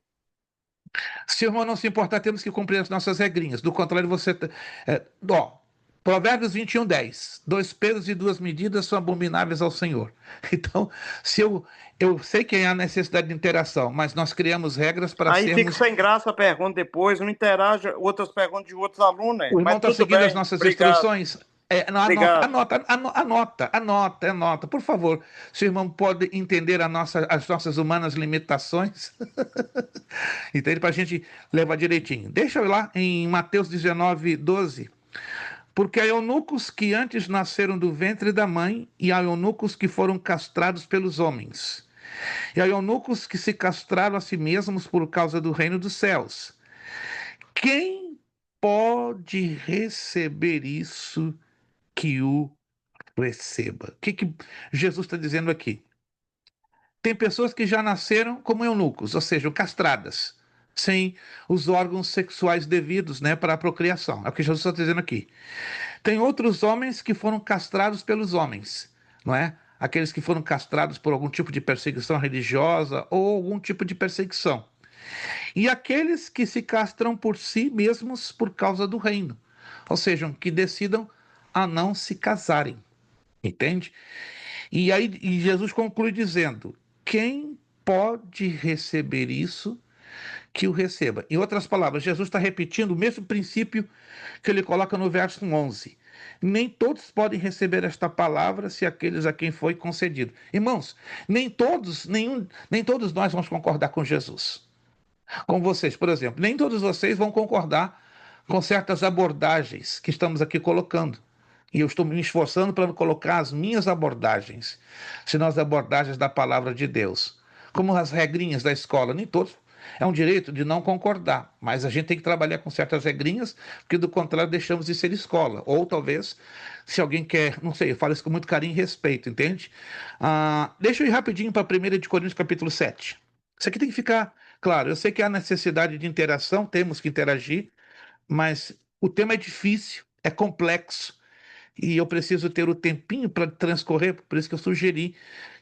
Se o irmão não se importar, temos que cumprir as nossas regrinhas. Do contrário, você. Provérbios 21:10. 2 pesos e 2 medidas são abomináveis ao Senhor. Então, se eu sei que há necessidade de interação, mas nós criamos regras para Aí fica sermos. sem graça a pergunta depois, não interage outras perguntas de outros alunos, né? O irmão Mas está tudo seguindo as bem, nossas obrigado, instruções? Não, obrigado. anota, por favor. Se o irmão pode entender as nossas humanas limitações, entende? Para a gente levar direitinho. Deixa eu ir lá em Mateus 19:12. Porque há eunucos que antes nasceram do ventre da mãe, e há eunucos que foram castrados pelos homens. E há eunucos que se castraram a si mesmos por causa do reino dos céus. Quem pode receber isso que o receba? O que Jesus está dizendo aqui? Tem pessoas que já nasceram como eunucos, ou seja, castradas, sem os órgãos sexuais devidos, né, para a procriação. É o que Jesus está dizendo aqui. Tem outros homens que foram castrados pelos homens, não é? Aqueles que foram castrados por algum tipo de perseguição religiosa ou algum tipo de perseguição. E aqueles que se castram por si mesmos por causa do reino, ou seja, que decidam a não se casarem, entende? E Jesus conclui dizendo: quem pode receber isso, que o receba. Em outras palavras, Jesus está repetindo o mesmo princípio que ele coloca no verso 11. Nem todos podem receber esta palavra se aqueles a quem foi concedido. Irmãos, nem todos nós vamos concordar com Jesus. Com vocês, por exemplo, nem todos vocês vão concordar com certas abordagens que estamos aqui colocando. E eu estou me esforçando para colocar as minhas abordagens, senão as abordagens da palavra de Deus. Como as regrinhas da escola, nem todos. É um direito de não concordar, mas a gente tem que trabalhar com certas regrinhas, porque do contrário deixamos de ser escola. Ou talvez, se alguém quer, não sei, eu falo isso com muito carinho e respeito, entende? Deixa eu ir rapidinho para 1 de Coríntios capítulo 7. Isso aqui tem que ficar claro. Eu sei que há necessidade de interação, temos que interagir, mas o tema é difícil, é complexo, e eu preciso ter o tempinho para transcorrer, por isso que eu sugeri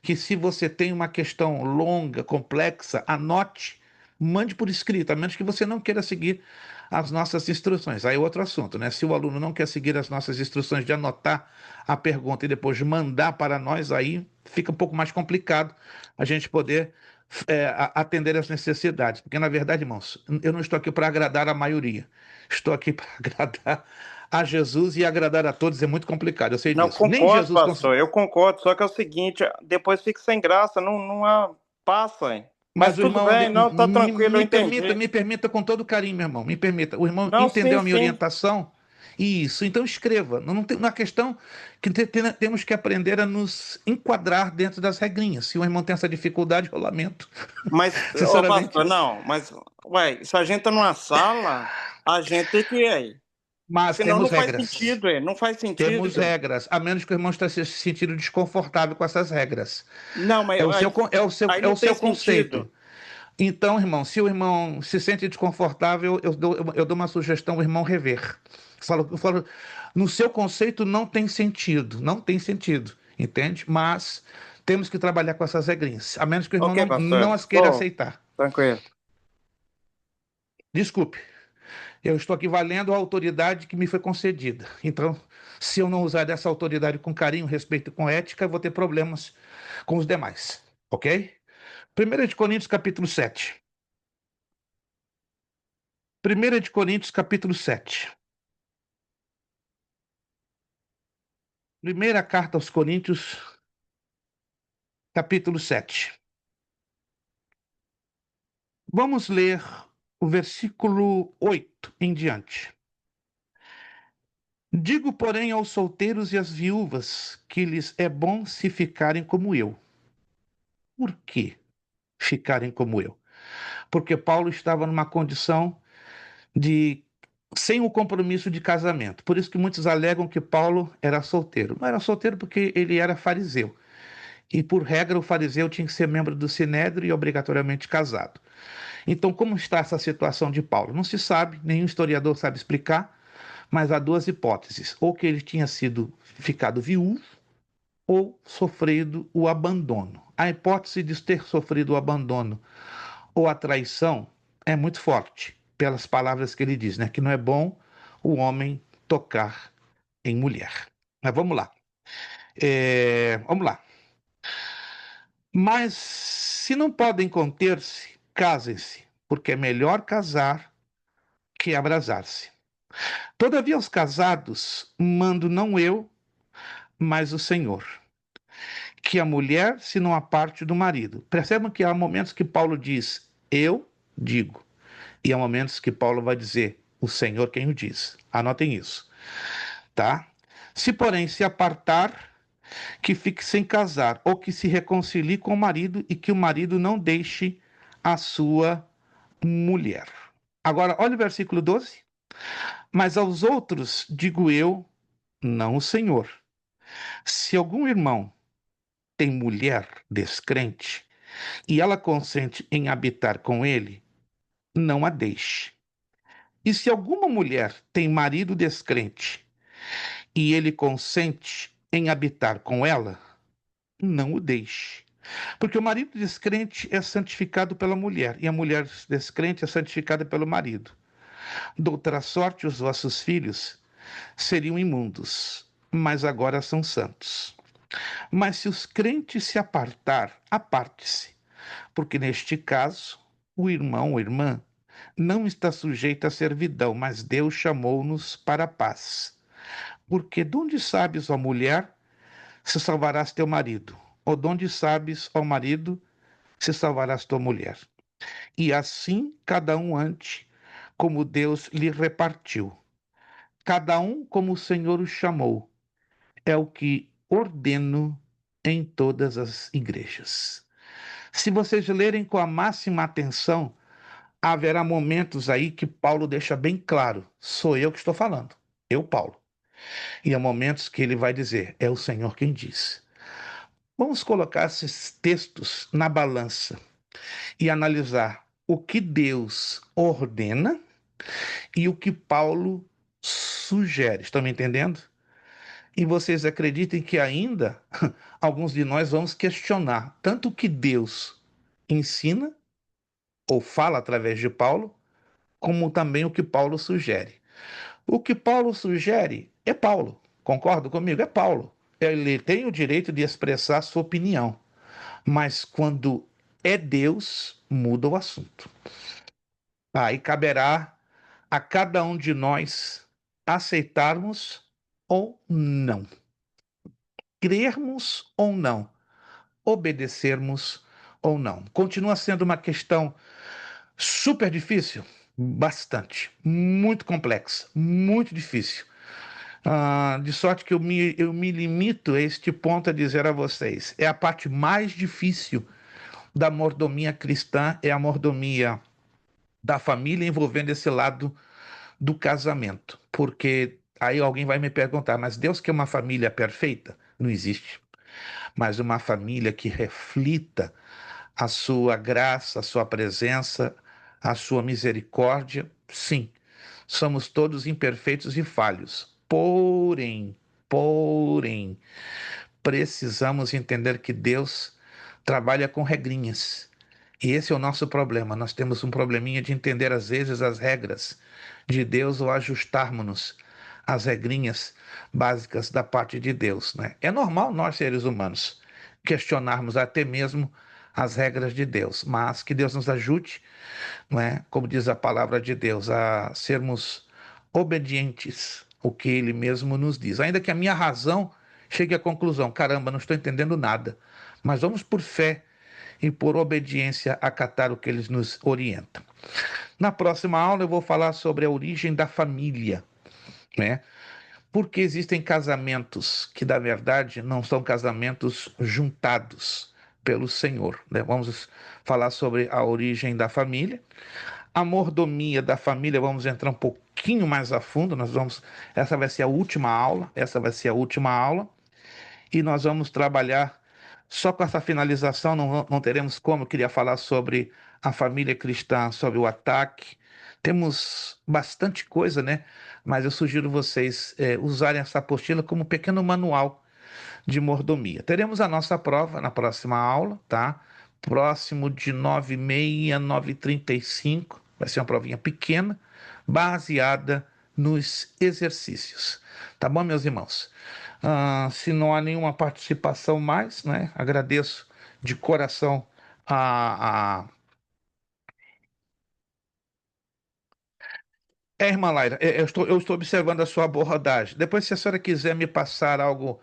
que, se você tem uma questão longa, complexa, anote, mande por escrito, a menos que você não queira seguir as nossas instruções. Aí outro assunto, né? Se o aluno não quer seguir as nossas instruções de anotar a pergunta e depois mandar para nós, aí fica um pouco mais complicado a gente poder atender as necessidades. Porque, na verdade, irmãos, eu não estou aqui para agradar a maioria. Estou aqui para agradar a Jesus e agradar a todos é muito complicado, eu sei Não, disso. Nem concordo, Jesus pastor, eu concordo, só que é o seguinte, depois fica sem graça, passa, hein? Mas Mas o tudo irmão, bem, não, tá tranquilo, eu entendi. me permita com todo carinho, meu irmão, me permita. O irmão Não, entendeu sim, a minha sim. orientação? Isso, então escreva. Não tem uma questão que temos que aprender a nos enquadrar dentro das regrinhas. Se o irmão tem essa dificuldade, eu lamento. Mas, ô Sinceramente. pastor, não, mas, ué, se a gente tá numa sala, a gente tem que ir aí. Mas Senão temos não faz regras. sentido, não faz sentido. Temos regras, a menos que o irmão esteja se sentindo desconfortável com essas regras. Não, mas aí É não o tem seu sentido. conceito. Então, irmão, se o irmão se sente desconfortável, eu dou uma sugestão, o irmão rever. Eu falo, no seu conceito não tem sentido, não tem sentido, entende? Mas temos que trabalhar com essas regrinhas, a menos que o irmão Ok, não pastor. as queira Tô aceitar. tranquilo. Desculpe, eu estou aqui valendo a autoridade que me foi concedida. Então, se eu não usar dessa autoridade com carinho, respeito e com ética, eu vou ter problemas com os demais, ok? 1 de Coríntios, capítulo 7. 1 de Coríntios, capítulo 7. Primeira carta aos Coríntios, capítulo 7. Vamos ler o versículo 8 em diante. Digo, porém, aos solteiros e às viúvas que lhes é bom se ficarem como eu. Por que ficarem como eu? Porque Paulo estava numa condição de sem o compromisso de casamento. Por isso que muitos alegam que Paulo era solteiro. Não era solteiro porque ele era fariseu. E, por regra, o fariseu tinha que ser membro do sinédrio e obrigatoriamente casado. Então, como está essa situação de Paulo? Não se sabe, nenhum historiador sabe explicar, mas há duas hipóteses: ou que ele tinha ficado viúvo, ou sofrido o abandono. A hipótese de ter sofrido o abandono ou a traição é muito forte, pelas palavras que ele diz, né? Que não é bom o homem tocar em mulher. Mas vamos lá. Vamos lá. Mas se não podem conter-se, casem-se, porque é melhor casar que abrasar-se. Todavia, aos casados, mando não eu, mas o Senhor, que a mulher se não aparte do marido. Percebam que há momentos que Paulo diz, eu digo, e há momentos que Paulo vai dizer, o Senhor quem o diz. Anotem isso, tá? Se, porém, se apartar, que fique sem casar, ou que se reconcilie com o marido e que o marido não deixe a sua mulher. Agora, olha o versículo 12. Mas aos outros digo eu, não o Senhor. Se algum irmão tem mulher descrente e ela consente em habitar com ele, não a deixe. E se alguma mulher tem marido descrente e ele consente em habitar com ela, não o deixe. Porque o marido descrente é santificado pela mulher e a mulher descrente é santificada pelo marido. De outra sorte, os vossos filhos seriam imundos, mas agora são santos. Mas se os crentes se apartar, aparte-se, porque neste caso, o irmão ou irmã não está sujeito à servidão, mas Deus chamou-nos para a paz. Porque de onde sabes, ó mulher, se salvarás teu marido? Ou de onde sabes, ó marido, se salvarás tua mulher? E assim cada um ante, como Deus lhe repartiu. Cada um como o Senhor o chamou. É o que ordeno em todas as igrejas. Se vocês lerem com a máxima atenção, haverá momentos aí que Paulo deixa bem claro: sou eu que estou falando, eu, Paulo. E há momentos que ele vai dizer: é o Senhor quem diz. Vamos colocar esses textos na balança e analisar o que Deus ordena e o que Paulo sugere. Estão me entendendo? E vocês acreditem que ainda alguns de nós vamos questionar tanto o que Deus ensina ou fala através de Paulo, como também o que Paulo sugere. O que Paulo sugere é Paulo. Concorda comigo? É Paulo. Ele tem o direito de expressar sua opinião, mas quando é Deus, muda o assunto. Aí caberá a cada um de nós aceitarmos ou não, crermos ou não, obedecermos ou não. Continua sendo uma questão super difícil? Bastante. Muito complexa. Muito difícil. De sorte que eu me limito a este ponto a dizer a vocês: é a parte mais difícil da mordomia cristã, é a mordomia da família envolvendo esse lado do casamento. Porque aí alguém vai me perguntar, mas Deus quer uma família perfeita? Não existe. Mas uma família que reflita a sua graça, a sua presença, a sua misericórdia, sim. Somos todos imperfeitos e falhos. Porém, precisamos entender que Deus trabalha com regrinhas. E esse é o nosso problema. Nós temos um probleminha de entender às vezes as regras de Deus ou ajustarmos-nos às regrinhas básicas da parte de Deus, né? É normal nós seres humanos questionarmos até mesmo as regras de Deus, mas que Deus nos ajude, não é? Como diz a palavra de Deus, a sermos obedientes ao que Ele mesmo nos diz. Ainda que a minha razão chegue à conclusão, caramba, não estou entendendo nada, mas vamos por fé e por obediência acatar o que eles nos orientam. Na próxima aula eu vou falar sobre a origem da família, né? Porque existem casamentos que, na verdade, não são casamentos juntados pelo Senhor, né? Vamos falar sobre a origem da família. A mordomia da família, vamos entrar um pouquinho mais a fundo, essa vai ser a última aula, e nós vamos trabalhar só com essa finalização, não teremos como, eu queria falar sobre a família cristã, sobre o ataque, temos bastante coisa, né? Mas eu sugiro vocês usarem essa apostila como um pequeno manual de mordomia. Teremos a nossa prova na próxima aula, tá? Próximo de 9h30, 9h35. Vai ser uma provinha pequena, baseada nos exercícios. Tá bom, meus irmãos? Se não há nenhuma participação mais, né? Agradeço de coração a. Irmã Laira, eu estou observando a sua abordagem. Depois, se a senhora quiser me passar algo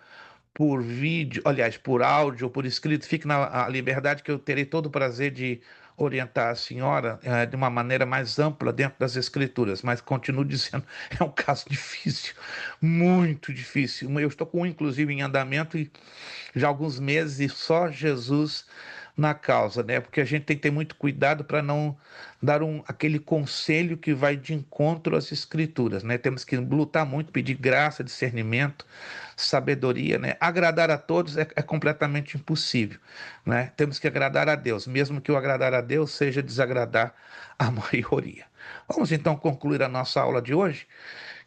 por vídeo, aliás, por áudio ou por escrito, fique na a liberdade que eu terei todo o prazer de orientar a senhora de uma maneira mais ampla dentro das escrituras, mas continuo dizendo, é um caso difícil, muito difícil. Eu estou com um, inclusive, em andamento e já há alguns meses e só Jesus na causa, né? Porque a gente tem que ter muito cuidado para não dar aquele conselho que vai de encontro às escrituras, né? Temos que lutar muito, pedir graça, discernimento, sabedoria, né? Agradar a todos é completamente impossível, né? Temos que agradar a Deus, mesmo que o agradar a Deus seja desagradar a maioria. Vamos então concluir a nossa aula de hoje.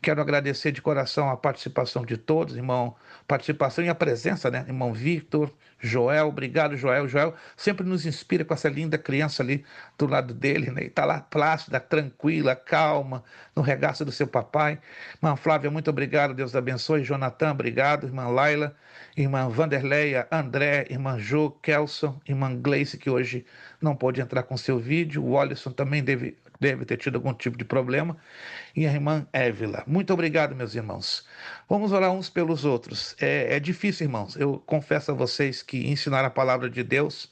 Quero agradecer de coração a participação de todos, irmão, participação e a presença, né? Irmão Victor, Joel, obrigado, Joel. Joel sempre nos inspira com essa linda criança ali do lado dele, né? E tá lá plácida, tranquila, calma, no regaço do seu papai. Irmã Flávia, muito obrigado, Deus abençoe. Jonathan, obrigado. Irmã Laila, irmã Vanderleia, André, irmã Jo, Kelson, irmã Gleice, que hoje não pôde entrar com seu vídeo. O Wallison também deve ter tido algum tipo de problema, e a irmã Évila. Muito obrigado, meus irmãos. Vamos orar uns pelos outros. É difícil, irmãos. Eu confesso a vocês que ensinar a palavra de Deus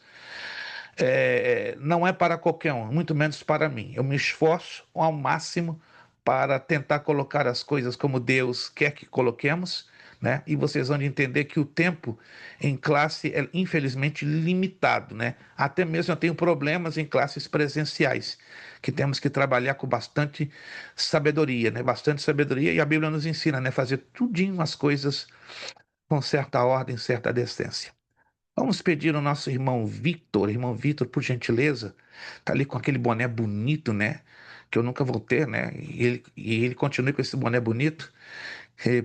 não é para qualquer um, muito menos para mim. Eu me esforço ao máximo para tentar colocar as coisas como Deus quer que coloquemos, né? E vocês vão entender que o tempo em classe é infelizmente limitado, né? Até mesmo eu tenho problemas em classes presenciais, que temos que trabalhar com bastante sabedoria, né? Bastante sabedoria, e a Bíblia nos ensina, né? Fazer tudinho as coisas com certa ordem, certa decência. Vamos pedir ao nosso irmão Vitor, por gentileza, tá ali com aquele boné bonito, né? Que eu nunca vou ter, né? E ele continue com esse boné bonito,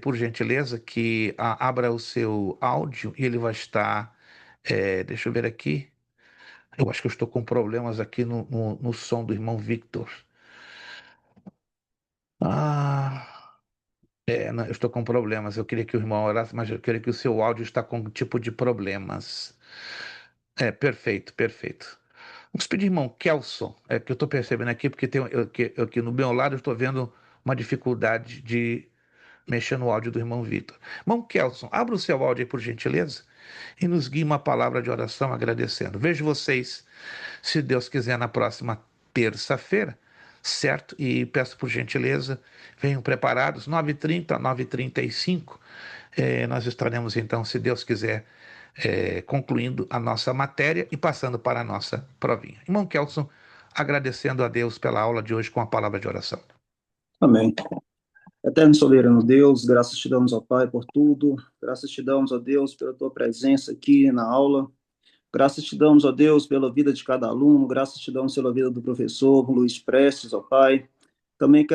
por gentileza, que abra o seu áudio e ele vai estar. Deixa eu ver aqui. Eu acho que eu estou com problemas aqui no som do irmão Victor. Não, eu estou com problemas. Eu queria que o irmão orasse, mas eu queria que o seu áudio está com um tipo de problemas. Perfeito, perfeito. Vamos pedir, irmão Kelson, que eu estou percebendo aqui, porque aqui no meu lado eu estou vendo uma dificuldade de mexer no áudio do irmão Vitor. Irmão Kelson, abra o seu áudio aí, por gentileza, e nos guie uma palavra de oração agradecendo. Vejo vocês, se Deus quiser, na próxima terça-feira, certo? E peço por gentileza, venham preparados, 9h30, 9h35, nós estaremos então, se Deus quiser, concluindo a nossa matéria e passando para a nossa provinha. Irmão Kelson, agradecendo a Deus pela aula de hoje com a palavra de oração. Amém. Eterno soberano Deus, graças te damos, ó Pai, por tudo. Graças te damos, ó Deus, pela tua presença aqui na aula. Graças te damos, ó Deus, pela vida de cada aluno. Graças te damos pela vida do professor Luiz Prestes, ó Pai. Também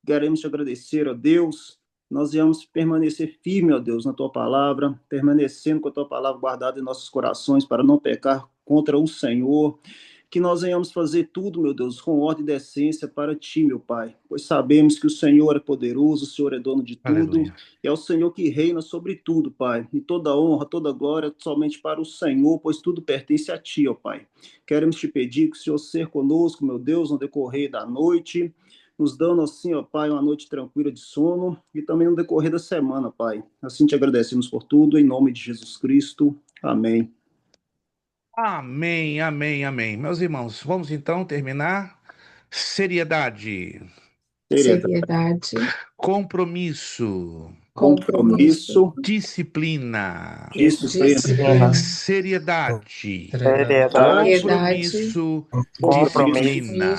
queremos te agradecer, ó Deus. Nós viemos permanecer firme, ó Deus, na tua palavra, permanecendo com a tua palavra guardada em nossos corações para não pecar contra o Senhor. Que nós venhamos fazer tudo, meu Deus, com ordem e decência para ti, meu Pai, pois sabemos que o Senhor é poderoso, o Senhor é dono de tudo, Aleluia. e é o Senhor que reina sobre tudo, Pai, e toda honra, toda glória somente para o Senhor, pois tudo pertence a ti, ó Pai. Queremos te pedir que o Senhor seja conosco, meu Deus, no decorrer da noite, nos dando assim, ó Pai, uma noite tranquila de sono, e também no decorrer da semana, Pai. Assim te agradecemos por tudo, em nome de Jesus Cristo. Amém. Amém, amém, amém. Meus irmãos, vamos então terminar. Seriedade, Seriedade, compromisso, Compromisso, disciplina, disciplina, seriedade, Seriedade, compromisso, disciplina,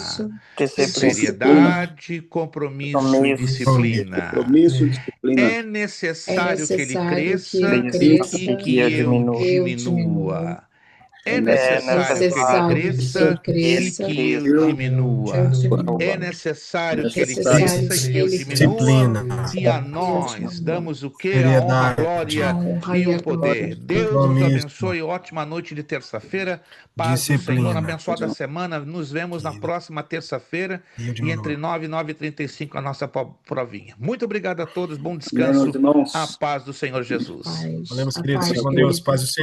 compromisso e disciplina. compromisso, disciplina. É necessário que ele cresça cresça e que eu diminua. É necessário que ele cresça e que eu diminua. É necessário que ele cresça e que eu diminua. E a nós damos o que? A honra, a glória e o poder. Deus nos abençoe. Ótima noite de terça-feira. Paz do Senhor. Abençoada semana. Nos vemos na próxima terça-feira. E entre 9 e 9h35 a nossa provinha. Muito obrigado a todos. Bom descanso. A paz do Senhor Jesus. Valeu, queridos. Fique com Deus. Paz do Senhor.